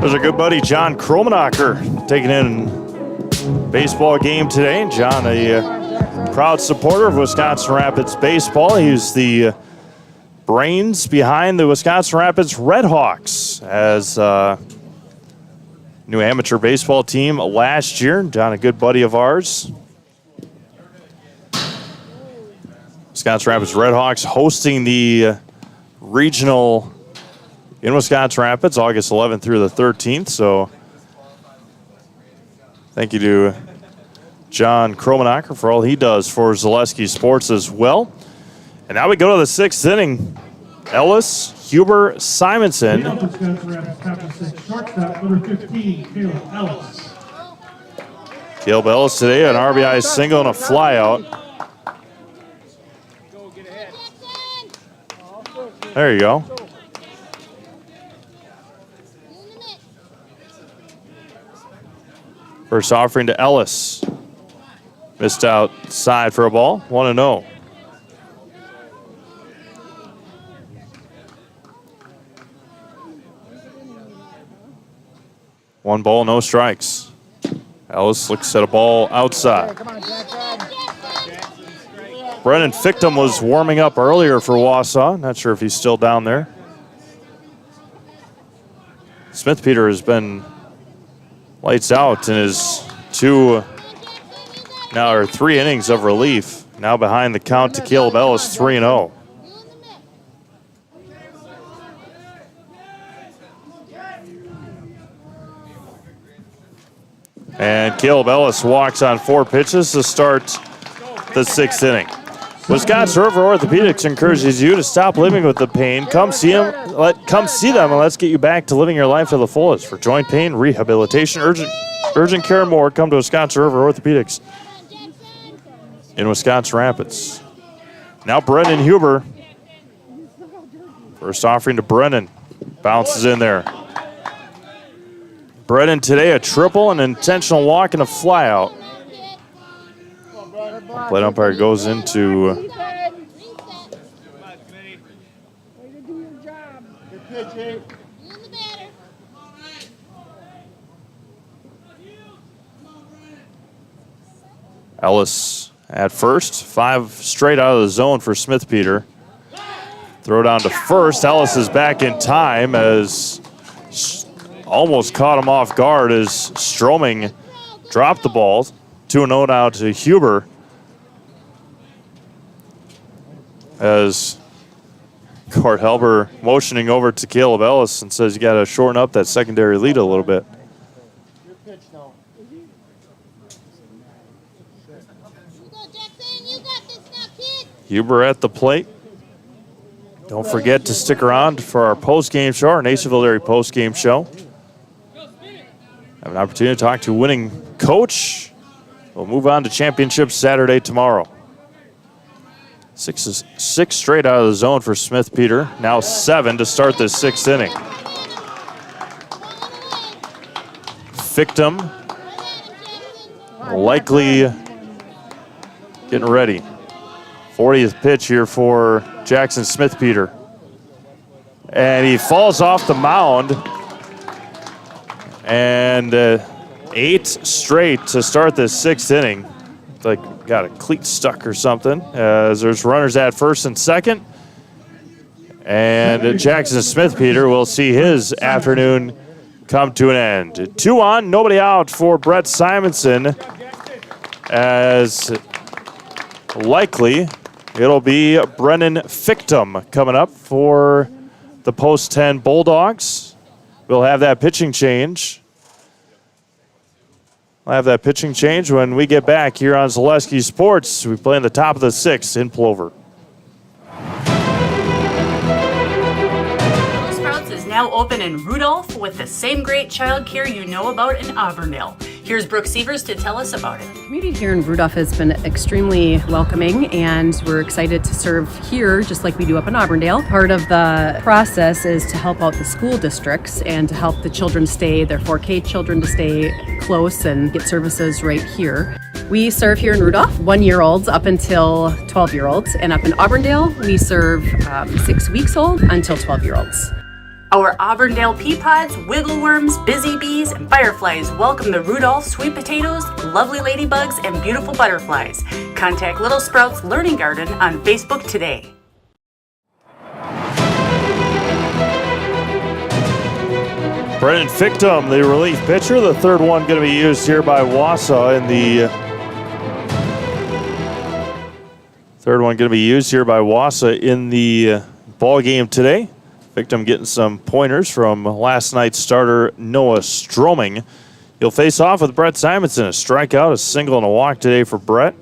There's our good buddy John Kromenacher taking in baseball game today. John, a proud supporter of Wisconsin Rapids baseball. He's the brains behind the Wisconsin Rapids Redhawks as new amateur baseball team last year. John, a good buddy of ours. Wisconsin Rapids Redhawks hosting the regional in Wisconsin Rapids, August 11th through the 13th. So thank you to John Kromenacher for all he does for Zaleski Sports as well. And now we go to the 6th inning. Ellis, Huber, Simonson. Caleb Ellis today, an RBI single and a flyout. There you go. First offering to Ellis. Missed outside for a ball. 1-0. One ball, no strikes. Ellis looks at a ball outside. Brennan Fictum was warming up earlier for Wausau. Not sure if he's still down there. Smith Peter has been lights out in his 3 innings of relief. Now behind the count to Caleb Ellis, 3-0. And Caleb Ellis walks on 4 pitches to start the 6th inning. Wisconsin River Orthopedics encourages you to stop living with the pain. Come see them, and let's get you back to living your life to the fullest. For joint pain, rehabilitation, urgent care, and more, come to Wisconsin River Orthopedics in Wisconsin Rapids. Now Brennan Huber. First offering to Brennan. Bounces in there. Brennan today a triple, an intentional walk, and a flyout. Plate umpire goes into Ellis at first. 5 straight out of the zone for Smith Peter. Throw down to first. Ellis is back in time as almost caught him off guard as Stroming dropped the ball. 2-0 now to Huber. As Court Helber motioning over to Caleb Ellis and says you got to shorten up that secondary lead a little bit. Huber at the plate. Don't forget to stick around for our post-game show, our Nationville Dairy post-game show. Have an opportunity to talk to winning coach. We'll move on to championship Saturday tomorrow. 6 straight out of the zone for Smith Peter. Now 7 to start this 6th inning. Fictum likely getting ready. 40th pitch here for Jackson Smith Peter. And he falls off the mound. And 8 straight to start this 6th inning. Like got a cleat stuck or something. As there's runners at first and second. And Jackson Smith Peter will see his afternoon come to an end. 2 on, nobody out for Brett Simonson. As likely it'll be Brennan Fictum coming up for the Post 10 Bulldogs. We'll have that pitching change. We'll have that pitching change when we get back here on Zaleski Sports. We play in the top of the 6th in Plover. Sprouts is now open in Rudolph with the same great childcare you know about in Auburndale. Here's Brooke Sievers to tell us about it. The community here in Rudolph has been extremely welcoming, and we're excited to serve here just like we do up in Auburndale. Part of the process is to help out the school districts and to help the children stay, their 4K children to stay close and get services right here. We serve here in Rudolph 1-year-olds up until 12-year-olds, and up in Auburndale we serve 6 weeks old until 12-year-olds. Our Auburndale pea pods, wiggle worms, busy bees, and fireflies welcome the Rudolph sweet potatoes, lovely ladybugs, and beautiful butterflies. Contact Little Sprouts Learning Garden on Facebook today. Brennan Fictum, the relief pitcher. The third one going to be used here by Wasa in the ball game today. Fictum getting some pointers from last night's starter Noah Stroming. He'll face off with Brett Simonson. A strikeout, a single, and a walk today for Brett.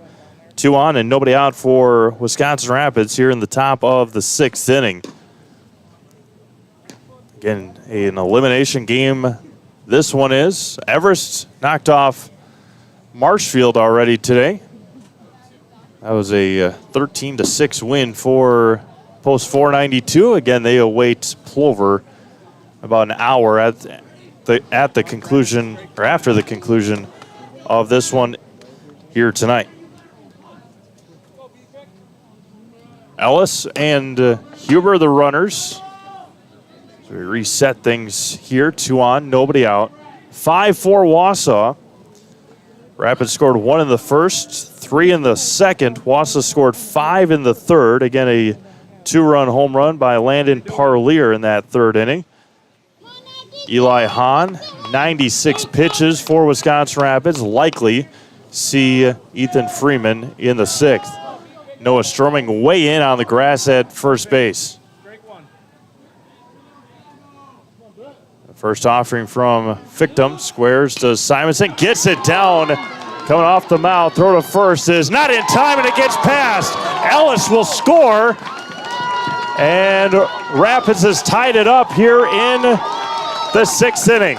2 on and nobody out for Wisconsin Rapids here in the top of the 6th inning. Again, an elimination game. This one is. Everest knocked off Marshfield already today. That was a 13-6 win for Post 492. Again, they await Plover about an hour at the conclusion, or after the conclusion of this one here tonight. Ellis and Huber, the runners. So we reset things here. 2 on, nobody out. 5-4 Wausau. Rapids scored 1 in the first, 3 in the second. Wausau scored 5 in the third. Again, a 2-run home run by Landon Parlier in that 3rd inning. Eli Hahn, 96 pitches for Wisconsin Rapids. Likely see Ethan Freeman in the 6th. Noah Stroming way in on the grass at first base. The first offering from Fictum. Squares to Simonson. Gets it down. Coming off the mound. Throw to first is not in time, and it gets past. Ellis will score. And Rapids has tied it up here in the 6th inning.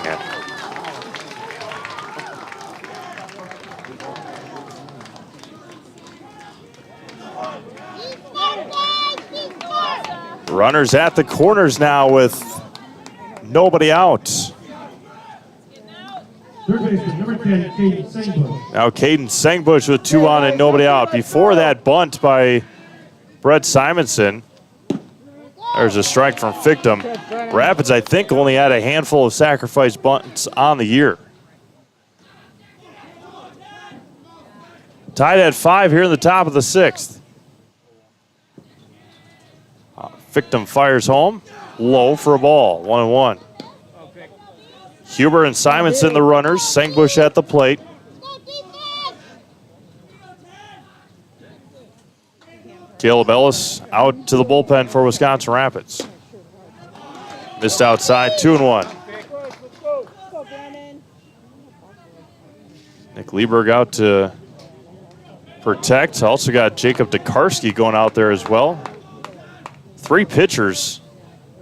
Runners at the corners now with nobody out. Third baseman, number 10, Caden Sengbush. Now Caden Sengbush with 2 on and nobody out. Before that bunt by Brett Simonson. There's a strike from Fictum. Rapids, I think, only had a handful of sacrifice bunts on the year. Tied at 5 here in the top of the 6th. Fictum fires home. Low for a ball. 1-1. Huber and Simonson the runners. Sengbush at the plate. Caleb Ellis out to the bullpen for Wisconsin Rapids. Missed outside, 2-1. Nick Lieberg out to protect. Also got Jacob Dekarski going out there as well. 3 pitchers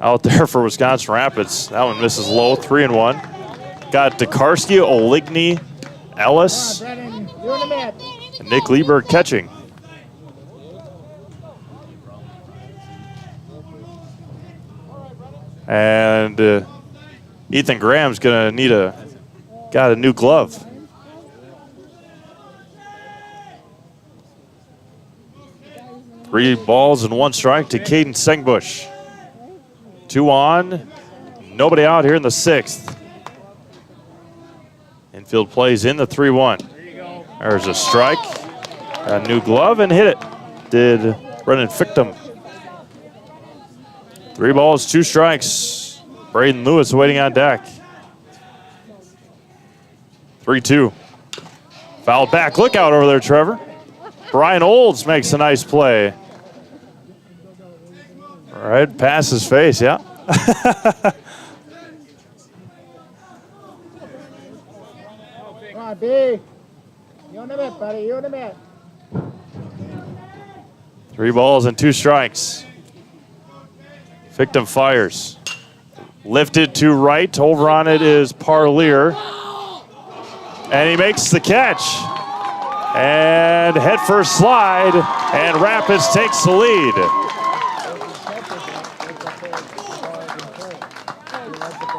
out there for Wisconsin Rapids. That one misses low, 3-1. Got Dekarski, Oligny, Ellis, and Nick Lieberg catching. And Ethan Graham's gonna need got a new glove. Three balls and 1 strike to Caden Sengbush. 2 on, nobody out here in the 6th. Infield plays in the 3-1. There's a strike. A new glove and hit it. Did Brennan Fictum. 3 balls, 2 strikes. Braden Lewis waiting on deck. 3-2. Fouled back. Look out over there, Trevor. Brian Olds makes a nice play. All right, past his face, yeah. Come on, B. You on the mitt, buddy. You on the mitt. 3 balls and 2 strikes. Victim fires. Lifted to right. Over on it is Parlier. And he makes the catch. And head first slide. And Rapids takes the lead.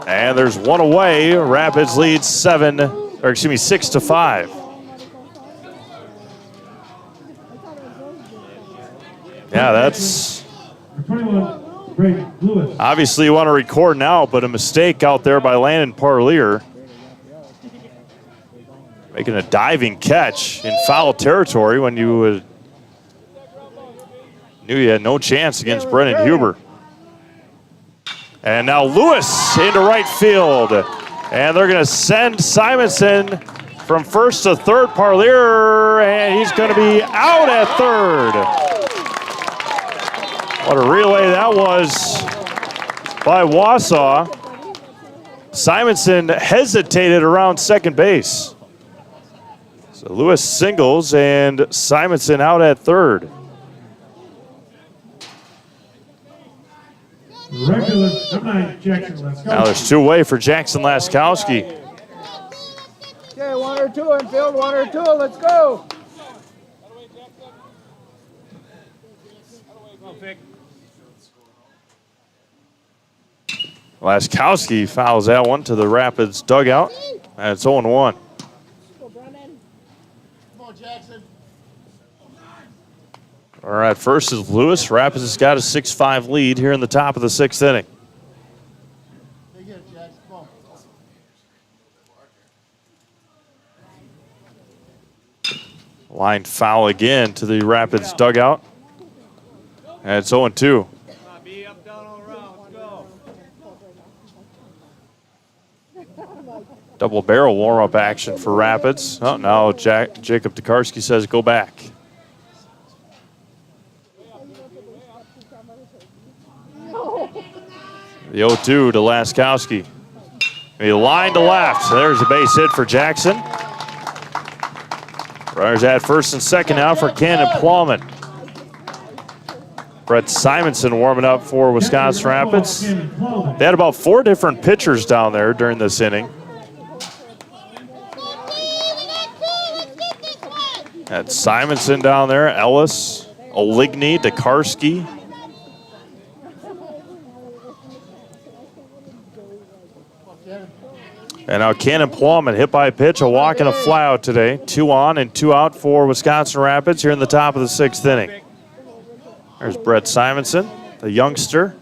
And there's 1 away. Rapids leads 6-5. Yeah, that's obviously you want to record now, but a mistake out there by Landon Parlier. Making a diving catch in foul territory when you knew you had no chance against Brennan Huber. And now Lewis into right field. And they're going to send Simonson from first to third. Parlier, and he's going to be out at third. What a relay that was by Wausau. Simonson hesitated around second base. So Lewis singles and Simonson out at third. Regular, number 9, Jackson, let's go. Now there's 2 away for Jackson Laskowski. Okay, 1 or 2 infield, 1 or 2. Let's go. Laskowski fouls that one to the Rapids dugout. And it's 0-1. All right, first is Lewis. Rapids has got a 6-5 lead here in the top of the 6th inning. Line foul again to the Rapids dugout. And it's 0-2. Double barrel warm-up action for Rapids. Oh, now Jacob Tokarski says go back. The 0-2 to Laskowski. He line to left. There's a base hit for Jackson. Runners at first and second now for Cannon Plowman. Brett Simonson warming up for Wisconsin Rapids. They had about 4 different pitchers down there during this inning. Had Simonson down there, Ellis, Oligny, Tokarski. And now Cannon Plowman hit by a pitch, a walk and a flyout today. 2 on and 2 out for Wisconsin Rapids here in the top of the 6th inning. There's Brett Simonson, the youngster.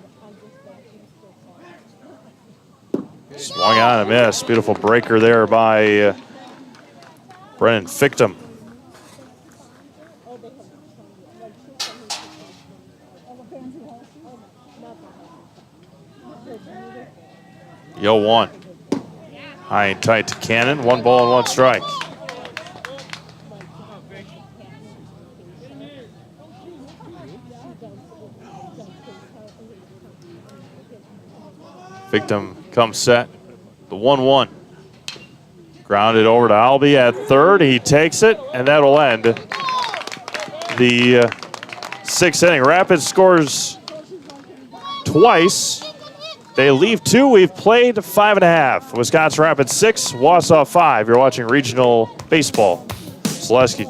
Swung on and missed. Beautiful breaker there by Brennan Fictum. Yo 1. High and tight to Cannon. 1 ball and 1 strike. Victim comes set. The 1-1. Grounded over to Albee at third. He takes it, and that'll end the 6th inning. Rapids scores twice. They leave 2. We've played 5.5. Wisconsin Rapids 6, Wausau 5. You're watching regional baseball. Selesky.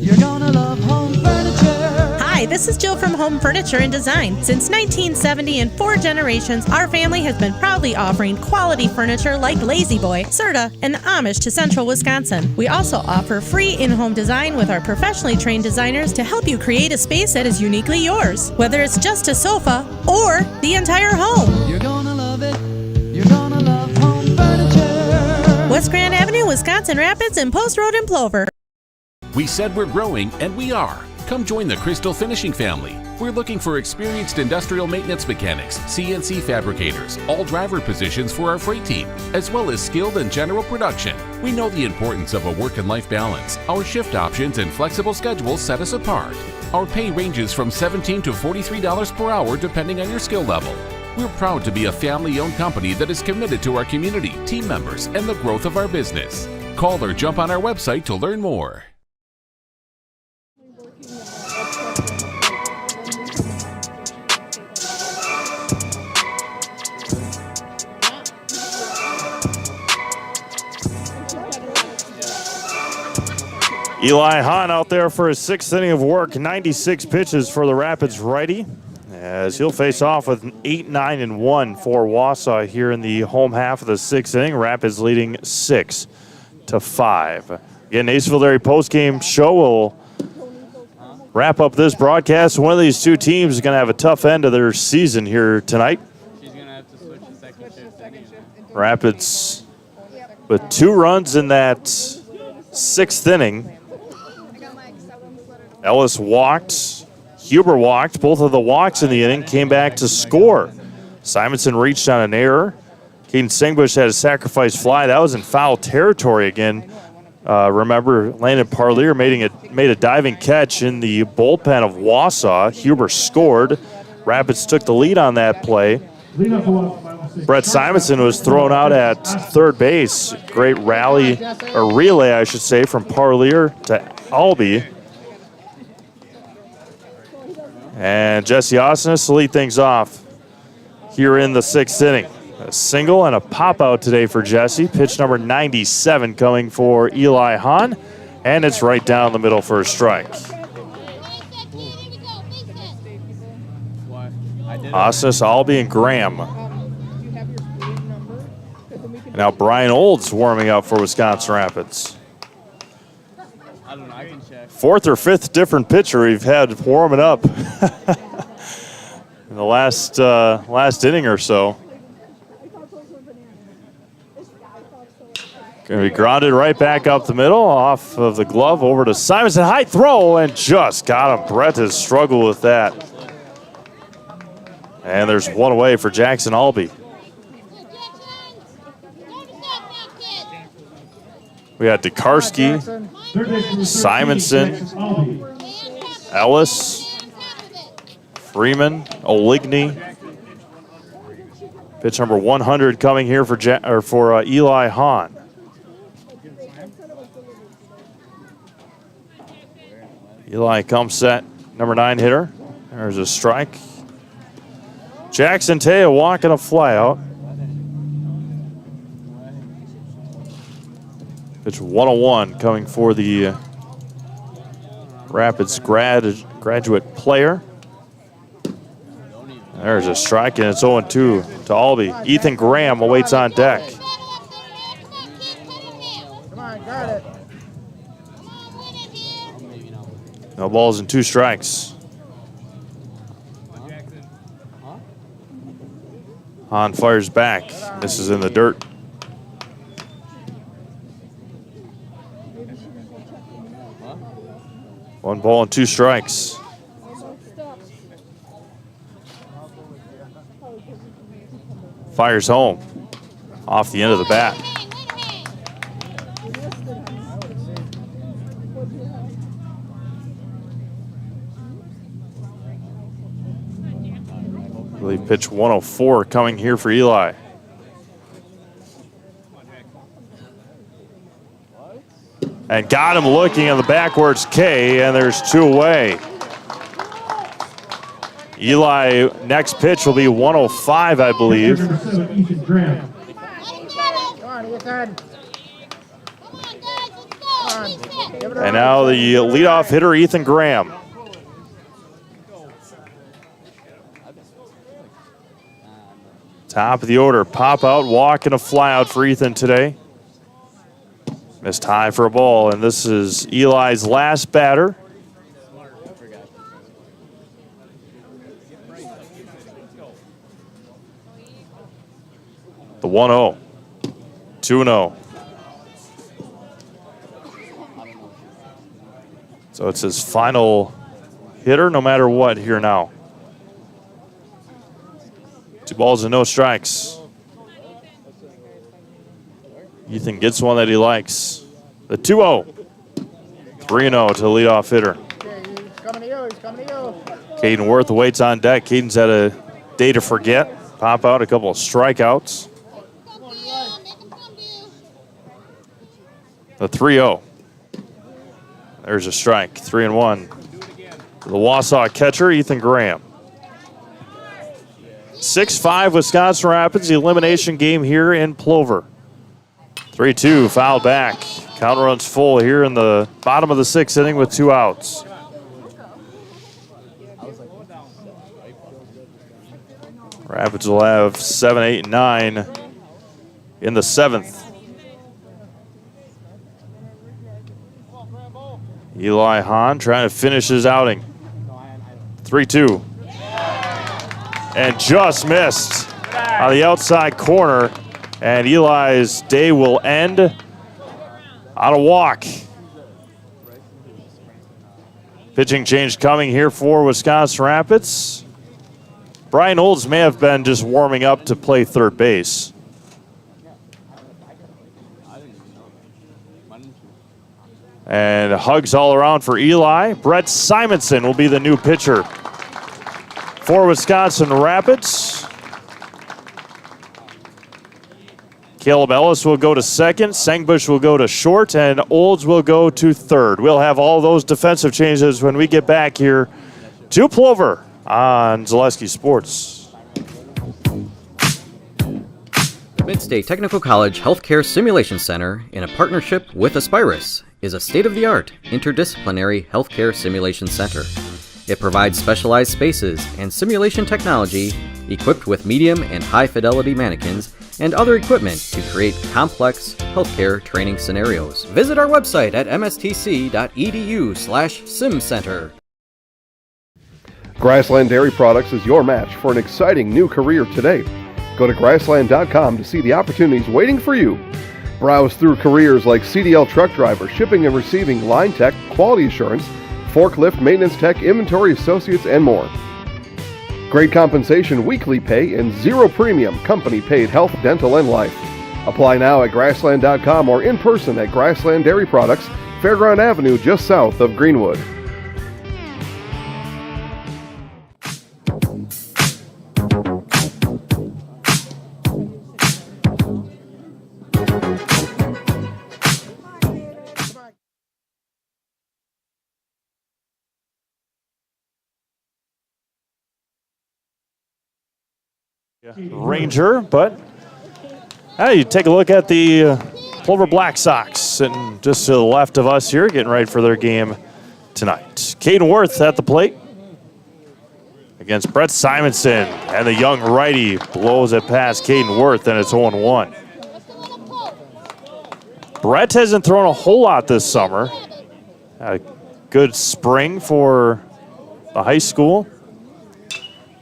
You're gonna love home furniture. Hi, this is Jill from Home Furniture and Design. Since 1970, in 4 generations, our family has been proudly offering quality furniture like Lazy Boy, Serta, and the Amish to Central Wisconsin. We also offer free in-home design with our professionally trained designers to help you create a space that is uniquely yours, whether it's just a sofa or the entire home. You're gonna love it. You're gonna love Home Furniture. West Grand Avenue, Wisconsin Rapids, and Post Road in Plover. We said we're growing, and we are. Come join the Crystal Finishing family. We're looking for experienced industrial maintenance mechanics, CNC fabricators, all driver positions for our freight team, as well as skilled and general production. We know the importance of a work and life balance. Our shift options and flexible schedules set us apart. Our pay ranges from $17 to $43 per hour depending on your skill level. We're proud to be a family-owned company that is committed to our community, team members, and the growth of our business. Call or jump on our website to learn more. Eli Hahn out there for his 6th inning of work, 96 pitches for the Rapids righty, as he'll face off with an 8-9-1 for Wasa here in the home half of the 6th inning. Rapids leading 6-5. Again, Nasonville Dairy postgame show will wrap up this broadcast. One of these two teams is going to have a tough end of their season here tonight. Rapids with 2 runs in that 6th inning. Ellis walked, Huber walked. Both of the walks in the inning came back to score. Simonson reached on an error. Caden Singbush had a sacrifice fly. That was in foul territory again. Remember, Landon Parlier made a diving catch in the bullpen of Wausau. Huber scored. Rapids took the lead on that play. Brett Simonson was thrown out at third base. Great rally, or relay, I should say, from Parlier to Albee. And Jesse Osnes will lead things off here in the 6th inning. A single and a pop-out today for Jesse. Pitch number 97 coming for Eli Hahn. And it's right down the middle for a strike. Osnes, Albee, and Graham. And now Brian Olds warming up for Wisconsin Rapids. 4th or 5th different pitcher we've had warming up in the last inning or so. Going to be grounded right back up the middle, off of the glove over to Simonson. High throw, and just got him. Brett has struggled with that. And there's one away for Jackson Albee. We got Dekarski, Simonson, Ellis, Freeman, Oligny. Pitch number 100 coming here for Eli Hahn. Eli comes set, number 9 hitter. There's a strike. Jackson Teo walking a fly out. Pitch 101 coming for the Rapids graduate player. There's a strike, and it's 0-2 to Albee. Ethan Graham awaits on deck. No balls and 2 strikes. Hahn fires back. This is in the dirt. One ball and 2 strikes. Fires home off the end of the bat. I believe pitch 104 coming here for Eli. And got him looking at the backwards K, and there's 2 away. Eli, next pitch will be 105, I believe. And now the leadoff hitter, Ethan Graham. Top of the order, pop out, walk, and a fly out for Ethan today. Missed high for a ball, and this is Eli's last batter. The 1-0, 2-0. So it's his final hitter no matter what here now. 2 balls and no strikes. Ethan gets one that he likes. The 2-0. 3-0 to the leadoff hitter. Caden Worth waits on deck. Caden's had a day to forget. Pop out, a couple of strikeouts. The 3-0. There's a strike. 3-1. The Wausau catcher, Ethan Graham. 6-5 Wisconsin Rapids, the elimination game here in Plover. 3-2, foul back. Count runs full here in the bottom of the 6th inning with 2 outs. Rapids will have 7, 8, and 9 in the 7th. Eli Hahn trying to finish his outing. 3-2. And just missed on the outside corner. And Eli's day will end on a walk. Pitching change coming here for Wisconsin Rapids. Brian Olds may have been just warming up to play third base. And hugs all around for Eli. Brett Simonson will be the new pitcher for Wisconsin Rapids. Caleb Ellis will go to second. Sengbush will go to short. And Olds will go to third. We'll have all those defensive changes when we get back here to Plover on Zaleski Sports. Midstate Technical College Healthcare Simulation Center, in a partnership with Aspirus, is a state-of-the-art interdisciplinary healthcare simulation center. It provides specialized spaces and simulation technology equipped with medium and high-fidelity mannequins and other equipment to create complex healthcare training scenarios. Visit our website at mstc.edu/simcenter. Grassland Dairy Products is your match for an exciting new career today. Go to grassland.com to see the opportunities waiting for you. Browse through careers like CDL truck driver, shipping and receiving, line tech, quality assurance, forklift, maintenance tech, inventory associates, and more. Great compensation, weekly pay, and zero premium company-paid health, dental, and life. Apply now at grassland.com or in person at Grassland Dairy Products, Fairground Avenue, just south of Greenwood. Ranger, but hey, you take a look at the Plover Black Sox sitting just to the left of us here, getting ready for their game tonight. Caden Worth at the plate against Brett Simonson, and the young righty blows it past Caden Worth, and it's 0-1. Brett hasn't thrown a whole lot this summer. Had a good spring for the high school.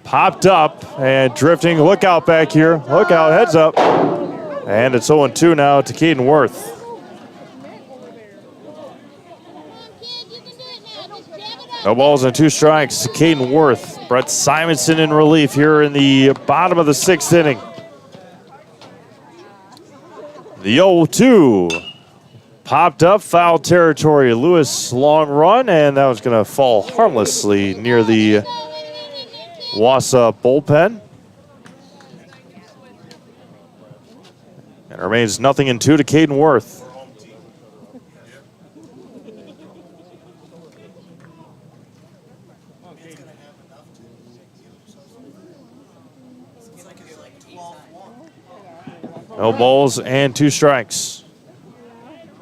Popped up and drifting. Look out back here. Look out, heads up. And it's 0-2 now to Caden Worth. No balls and 2 strikes to Caden Worth. Brett Simonson in relief here in the bottom of the 6th inning. The 0-2. Popped up, foul territory. Lewis long run, and that was going to fall harmlessly near the Wasa bullpen. And it remains 0-2 to Caden Worth. No balls and 2 strikes.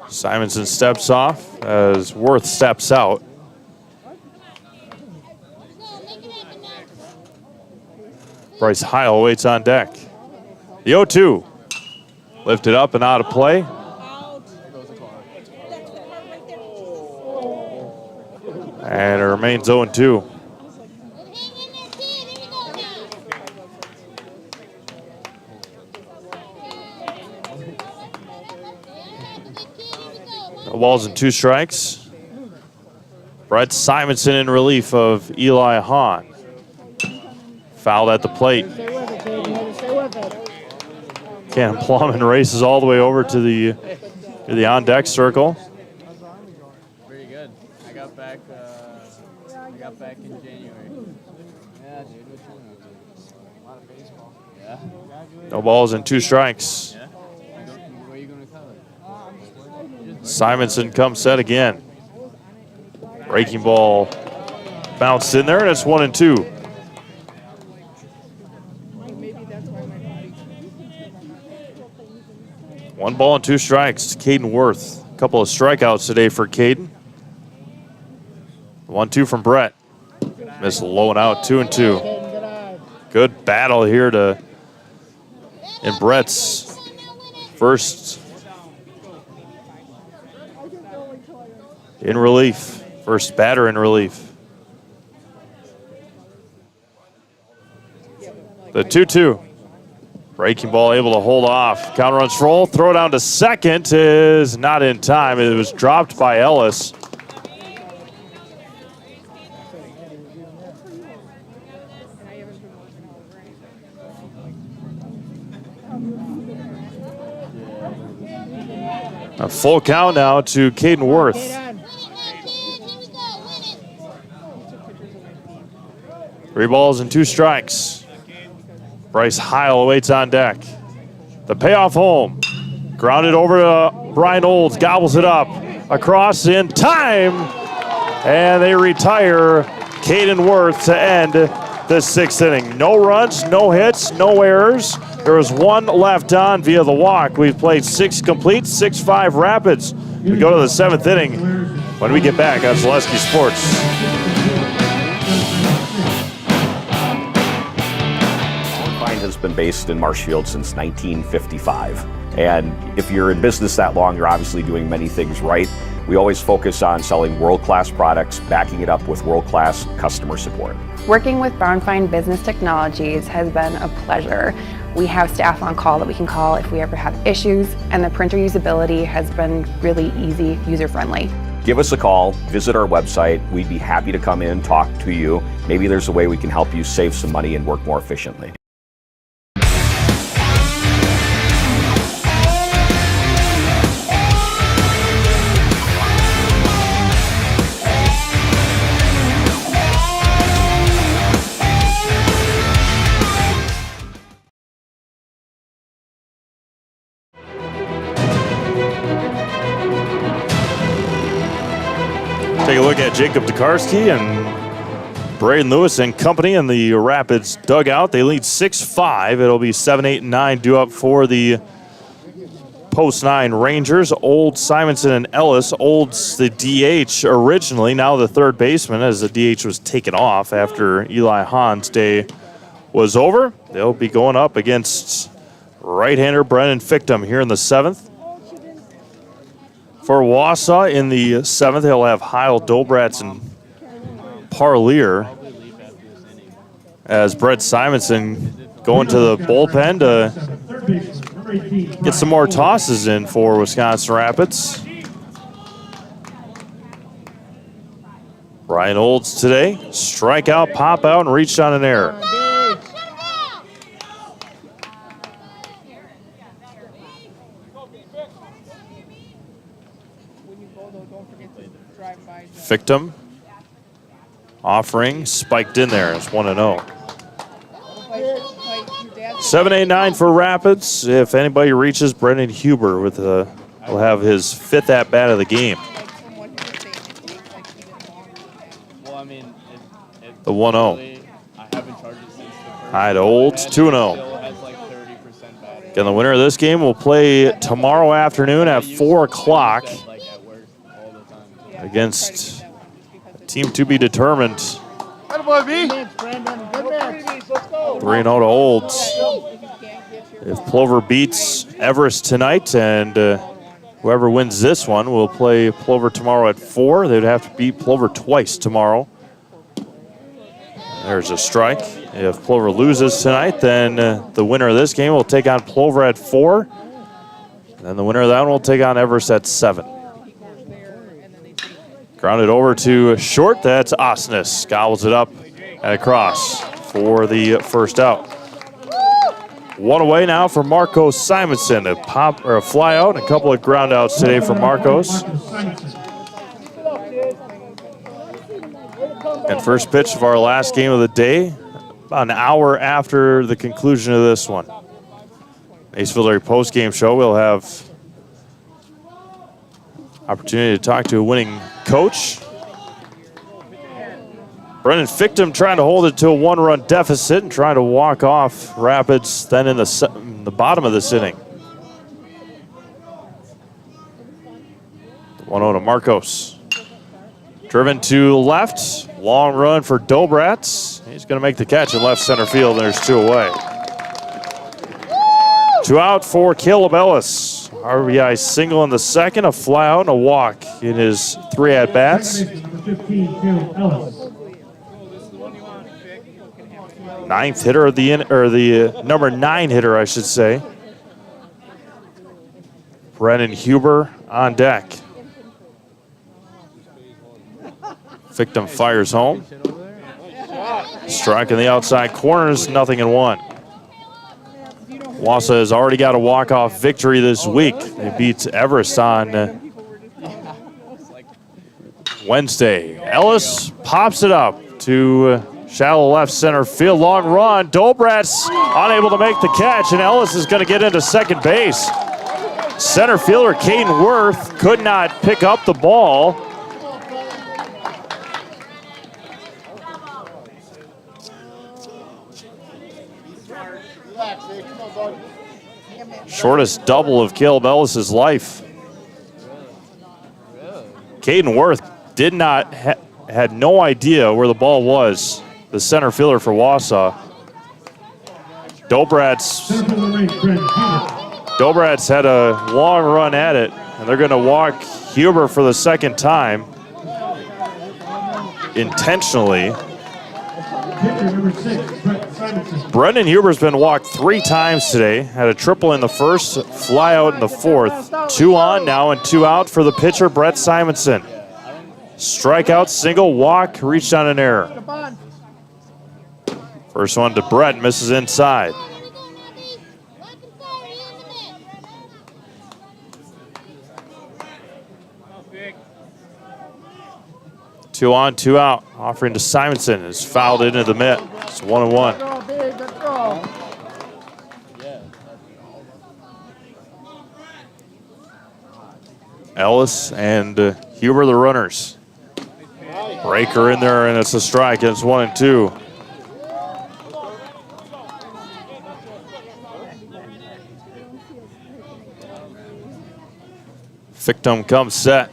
Simonson steps off as Worth steps out. Bryce Heil waits on deck. The 0-2. Lifted up and out of play. And it remains 0-2. No balls and 2 strikes. Brett Simonson in relief of Eli Hahn. Fouled at the plate. Cannon Plumman races all the way over to the on-deck circle. Pretty good. I got back in January. Yeah, dude. A lot of baseball. Yeah. No balls and 2 strikes. Yeah. Where are you going to tell it? Simonson comes set again. Breaking ball bounced in there, and it's 1-2. One ball and 2 strikes to Caden Worth. A couple of strikeouts today for Caden. 1-2 from Brett. Missed low and out, 2-2. Good battle here in Brett's first in relief. First batter in relief. The 2-2. Breaking ball able to hold off. Counter runs roll. Throw down to second is not in time. It was dropped by Ellis. A full count now to Caden Worth. 3 balls and 2 strikes. Bryce Heil awaits on deck. The payoff home. Grounded over to Brian Olds. Gobbles it up. Across in time. And they retire Caden Worth to end the 6th inning. No runs, no hits, no errors. There was 1 left on via the walk. We've played 6 complete, 6-5 Rapids. We go to the 7th inning when we get back on Zaleski Sports. Has been based in Marshfield since 1955. And if you're in business that long, you're obviously doing many things right. We always focus on selling world-class products, backing it up with world-class customer support. Working with Brownfine Business Technologies has been a pleasure. We have staff on call that we can call if we ever have issues, and the printer usability has been really easy, user-friendly. Give us a call, visit our website. We'd be happy to come in, talk to you. Maybe there's a way we can help you save some money and work more efficiently. Take a look at Jacob Tokarski and Braden Lewis and company in the Rapids dugout. They lead 6-5. It'll be 7, 8, and 9 due up for the Post 9 Rangers. Olds, Simonson, and Ellis. Olds, the DH originally, now the third baseman as the DH was taken off after Eli Hahn's day was over. They'll be going up against right-hander Brennan Fictum here in the 7th. For Wasa in the 7th, he'll have Heil, Dobratz, and Parlier as Brett Simonson going to the bullpen to get some more tosses in for Wisconsin Rapids. Brian Olds today, strikeout, pop out, and reached on an error. Victim offering spiked in there. It's 1-0. 7, 8, 9 for Rapids. If anybody reaches, Brendan Huber with will have his 5th at bat of the game. The 1-0. High to Olds, 2-0. Again, the winner of this game will play tomorrow afternoon at 4 o'clock against a team to be determined. 3-0 to Olds. If Plover beats Everest tonight and whoever wins this one will play Plover tomorrow at 4. They'd have to beat Plover twice tomorrow. There's a strike. If Plover loses tonight, then the winner of this game will take on Plover at 4. And the winner of that one will take on Everest at 7. Grounded over to short. That's Osnes. Gobbles it up and across for the first out. One away now for Marcos Simonson. A pop or a fly out, and a couple of ground outs today for Marcos. And first pitch of our last game of the day, about an hour after the conclusion of this one. Aceville post-game show, we'll have opportunity to talk to a winning coach. Brennan Fictum trying to hold it to a 1-run deficit and trying to walk off Rapids then in the bottom of this inning. 1-0 to Marcos. Driven to left. Long run for Dobrats. He's going to make the catch in left center field. There's 2 away. 2 out for Caleb Ellis. RBI single in the second, a fly out and a walk in his 3 at-bats. Ninth hitter of the number 9 hitter, I should say. Brennan Huber on deck. Fictum fires home. Strike in the outside corners, 0-1. Wasa has already got a walk-off victory this week. They beat Everest on Wednesday. Ellis pops it up to shallow left center field. Long run. Dobrats unable to make the catch, and Ellis is going to get into second base. Center fielder Caden Worth could not pick up the ball. Shortest double of Caleb Ellis' life. Caden Worth did not had no idea where the ball was. The center fielder for Wausau. Dobrats had a long run at it, and they're going to walk Huber for the second time intentionally. Brendan Huber's been walked 3 times today. Had a triple in the first, fly out in the fourth. 2 on now and 2 out for the pitcher, Brett Simonson. Strikeout, single, walk, reached on an error. First one to Brett, misses inside. Two on, 2 out. Offering to Simonson is fouled into the mitt. It's 1-1. Ellis and Huber, the runners. Breaker in there, and it's a strike. It's 1-2. Fictum comes set.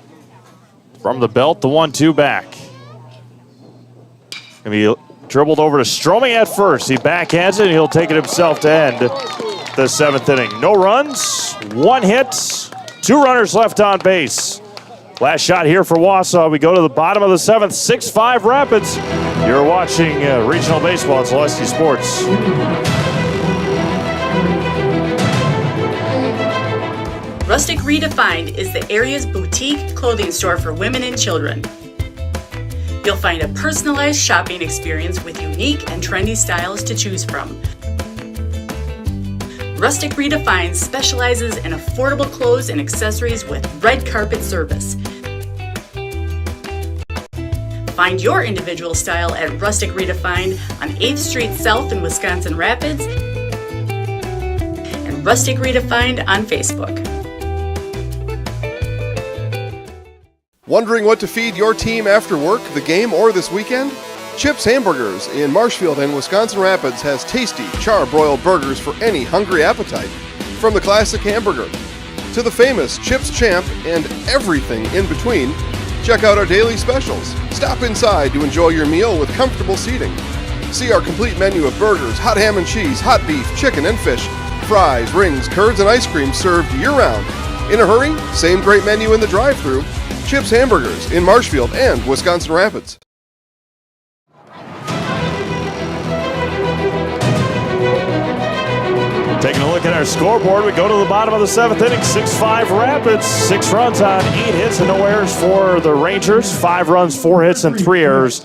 From the belt, the 1-2 back. Gonna be dribbled over to Stroming at first. He backhands it, and he'll take it himself to end the 7th inning. No runs, 1 hit, 2 runners left on base. Last shot here for Wausau. We go to the bottom of the 7th, 6-5 Rapids. You're watching regional baseball on Celestia Sports. Rustic Redefined is the area's boutique clothing store for women and children. You'll find a personalized shopping experience with unique and trendy styles to choose from. Rustic Redefined specializes in affordable clothes and accessories with red carpet service. Find your individual style at Rustic Redefined on 8th Street South in Wisconsin Rapids and Rustic Redefined on Facebook. Wondering what to feed your team after work, the game, or this weekend? Chips Hamburgers in Marshfield and Wisconsin Rapids has tasty, char-broiled burgers for any hungry appetite. From the classic hamburger to the famous Chips Champ and everything in between, check out our daily specials. Stop inside to enjoy your meal with comfortable seating. See our complete menu of burgers, hot ham and cheese, hot beef, chicken, and fish, fries, rings, curds, and ice cream served year-round. In a hurry? Same great menu in the drive-thru. Chips Hamburgers in Marshfield and Wisconsin Rapids. Taking a look at our scoreboard, we go to the bottom of the 7th inning. 6-5 Rapids. 6 runs on 8 hits and no errors for the Rangers. 5 runs, 4 hits, and 3 errors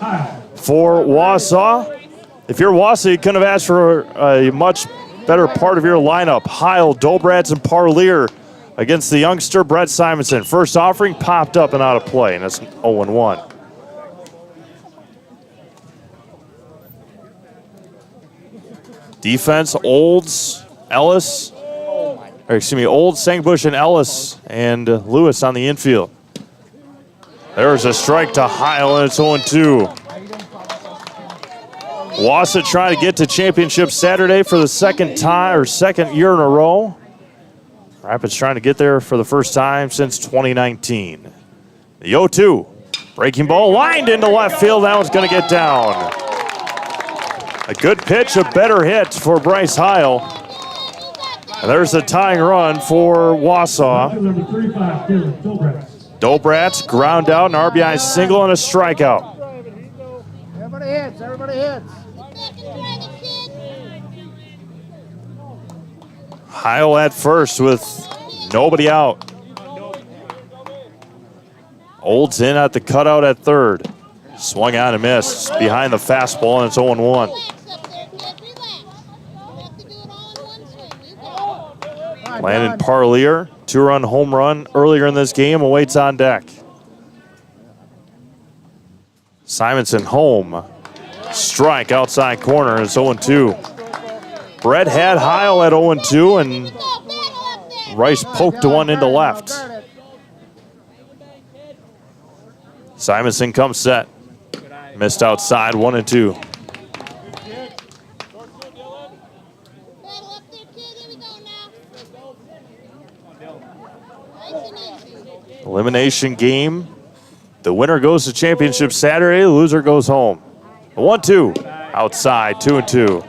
for Wausau. If you're Wasa, you couldn't have asked for a much better part of your lineup. Heil, Dobrats, and Parlier against the youngster Brett Simonson. First offering popped up and out of play, and that's 0-1. Defense, Olds, Ellis, Olds, Sangbush, and Ellis, and Lewis on the infield. There's a strike to Heil, and it's 0-2. Wasa trying to get to championship Saturday for the second year in a row. Rapids trying to get there for the first time since 2019. The 0-2. Breaking ball lined into left field. That one's going to get down. A good pitch, a better hit for Bryce Heil. And there's the tying run for Wausau. Dobrats ground out, an RBI single and a strikeout. Everybody hits, everybody hits. Heil at first with nobody out. Olds in at the cutout at third. Swung on and missed behind the fastball, and it's 0-1. Landon Parlier, 2-run home run earlier in this game, awaits on deck. Simonson home. Strike outside corner, it's 0-2. Brett had Heil at 0-2, and Rice poked one into left. Simonson comes set. Missed outside, 1-2. Elimination game. The winner goes to championship Saturday, the loser goes home. 1-2, outside, 2-2.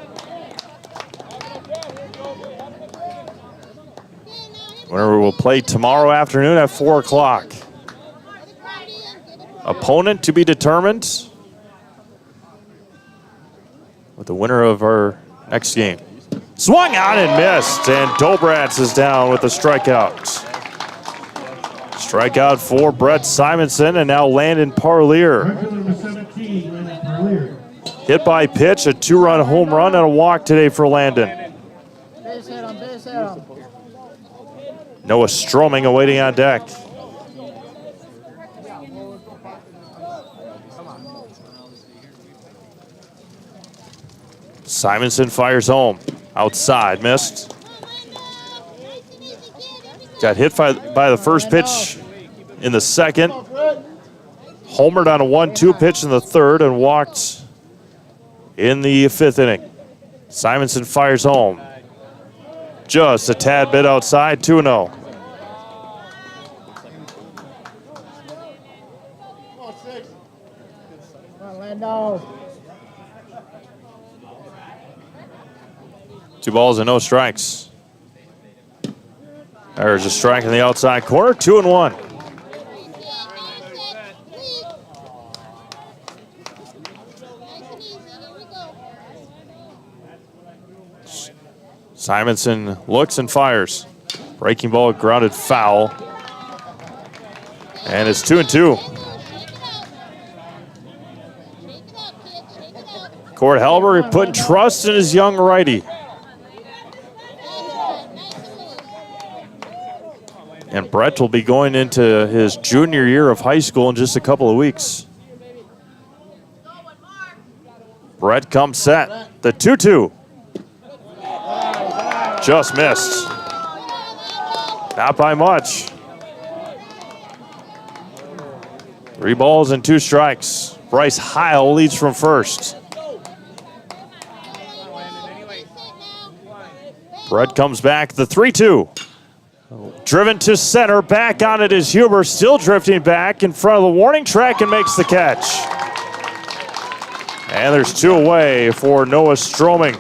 Winner will play tomorrow afternoon at 4 o'clock. Opponent to be determined with the winner of our next game. Swung out and missed, and Dobrats is down with a strikeout. Strikeout for Brett Simonson, and now Landon Parlier. Hit by pitch, a 2-run home run and a walk today for Landon. Base hit him, base hit him. Noah Stroming awaiting on deck. Simonson fires home. Outside, missed. Got hit by the first pitch in the second. Homered on a 1-2 pitch in the third and walked in the 5th inning. Simonson fires home. Just a tad bit outside, 2-0. Two balls and no strikes. There's a strike in the outside corner, 2-1. Simonson looks and fires. Breaking ball grounded foul. And it's 2-2. Cord Halber putting trust in his young righty. And Brett will be going into his junior year of high school in just a couple of weeks. Brett comes set. The 2-2. Just missed. Not by much. 3 balls and 2 strikes. Bryce Heil leads from first. Brett comes back, the 3-2. Driven to center, back on it is Huber, still drifting back in front of the warning track and makes the catch. And there's 2 away for Noah Stroming.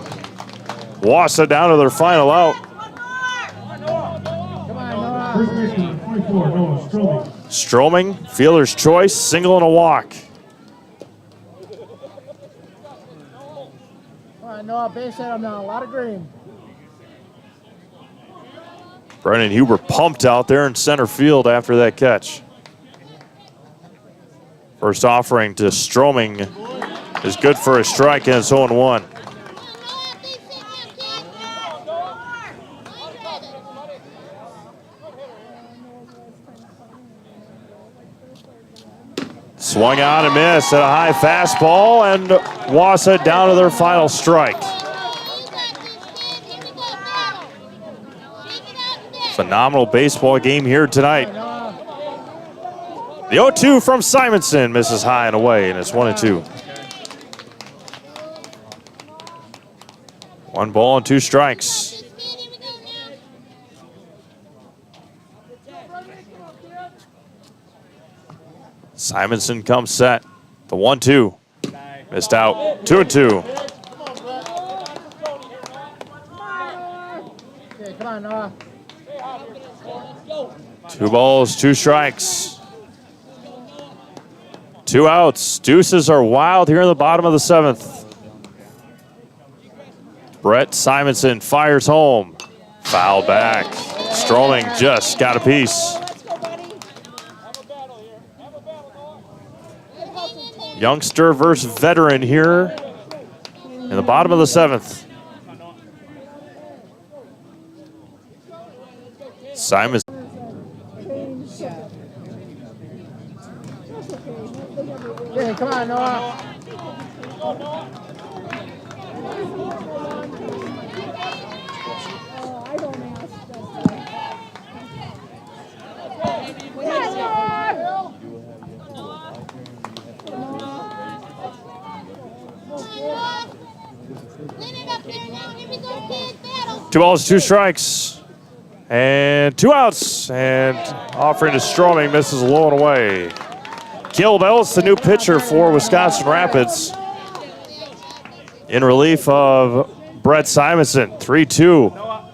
Wasa down to their final out. First baseman, 24, Noah Stroming. Stroming, fielder's choice, single and a walk. All right, Noah, base hit him now. A lot of green. Brennan Huber pumped out there in center field after that catch. First offering to Stroming is good for a strike, and it's 0-1. Swung on and missed at a high fastball, and Wasa down to their final strike. Phenomenal baseball game here tonight. The 0-2 from Simonson misses high and away, and it's 1-2. 1 ball and 2 strikes. Simonson comes set. The 1-2. Missed out. 2-2. Okay, come on, Noah. 2 balls, 2 strikes. 2 outs. Deuces are wild here in the bottom of the 7th. Brett Simonson fires home. Foul back. Stroming just got a piece. Youngster versus veteran here in the bottom of the 7th. Simonson. Okay, come on, Noah. Two balls, 2 strikes, and 2 outs. And offering to Stroming, misses low and away. Caleb Ellis, the new pitcher for Wisconsin Rapids, in relief of Brett Simonson. 3-2,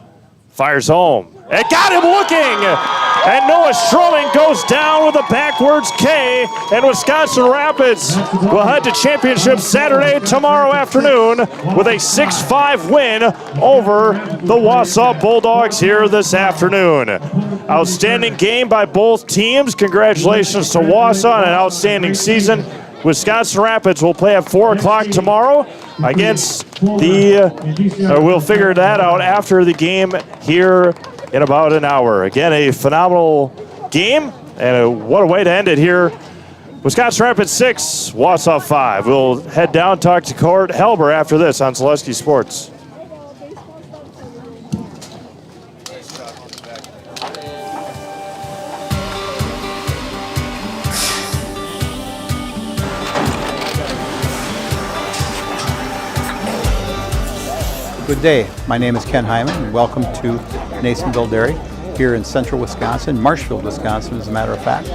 fires home. And got him looking! And Noah Stroming goes down with a backwards K, and Wisconsin Rapids will head to championship Saturday tomorrow afternoon with a 6-5 win over the Wausau Bulldogs here this afternoon. Outstanding game by both teams. Congratulations to Wausau on an outstanding season. Wisconsin Rapids will play at 4 o'clock tomorrow against we'll figure that out after the game here in about an hour. Again, a phenomenal game, and what a way to end it here. Wisconsin Rapids 6, Wausau 5. We'll head down, talk to Court Helber after this on Zaleski Sports. Good day. My name is Ken Hyman, and welcome to Nasonville Dairy here in central Wisconsin, Marshfield, Wisconsin, as a matter of fact.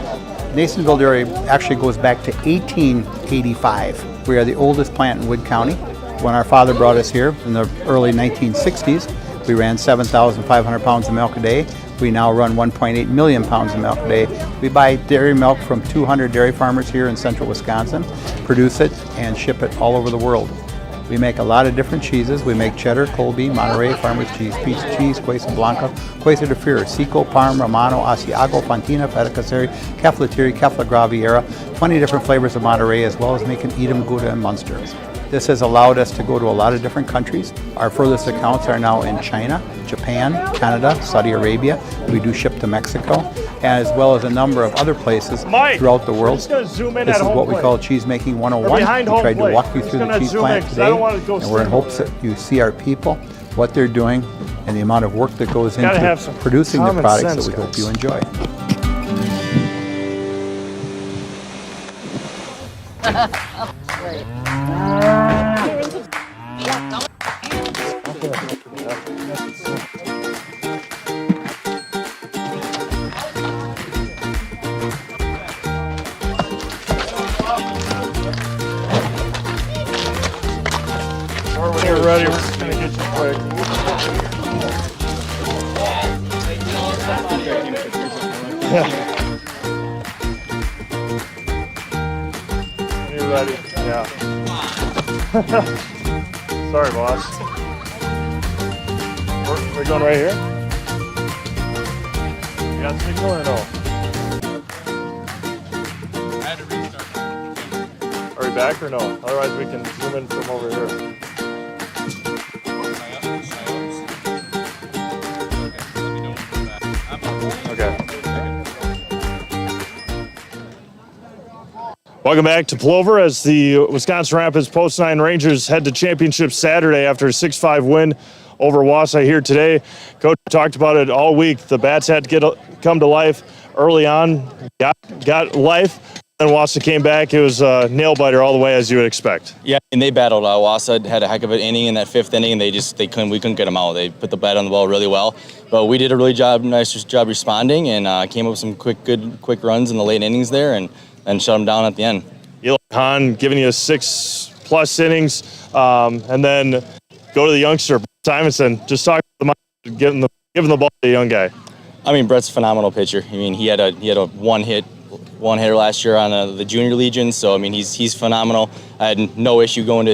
Nasonville Dairy actually goes back to 1885. We are the oldest plant in Wood County. When our father brought us here in the early 1960s, we ran 7,500 pounds of milk a day. We now run 1.8 million pounds of milk a day. We buy dairy milk from 200 dairy farmers here in central Wisconsin, produce it, and ship it all over the world. We make a lot of different cheeses. We make cheddar, Colby, Monterey, Farmer's Cheese, Pizza Cheese, Queso Blanca, Queso de Fear, Seco, Parm, Romano, Asiago, Fontina, Feta Caseri, Caflatiri, Cafla Graviera, 20 different flavors of Monterey, as well as making Edam, Gouda, and Munster. This has allowed us to go to a lot of different countries. Our furthest accounts are now in China, Japan, Canada, Saudi Arabia. We do ship to Mexico, as well as a number of other places throughout the world. This is what we call Cheese Making 101. We tried to walk you through the cheese plant today, and we're in hopes that you see our people, what they're doing, and the amount of work that goes into producing the products that we hope you enjoy. When you're ready, we're just going to get you quick. When you're ready. Yeah. Sorry, boss. We're going right here? You got signal or no? I had to restart. Are we back or no? Otherwise we can zoom in from over here. Okay. Welcome back to Plover as the Wisconsin Rapids Post 9 Rangers head to championship Saturday after a 6-5 win over Wasa here today. Coach talked about it all week. The bats had to come to life early on, got life, and Wasa came back. It was a nail biter all the way as you would expect. Yeah, and they battled. Wasa had a heck of an inning in that 5th inning, and we couldn't get them out. They put the bat on the ball really well, but we did a really nice job responding, and came up with some quick runs in the late innings there, and shut them down at the end. Eli Hahn giving you 6+ innings, and then go to the youngster Simonson. Just talk about giving the ball to the young guy. I mean, Brett's a phenomenal pitcher. I mean, he had a one hitter last year on the Junior Legion, so I mean he's phenomenal. I had no issue going to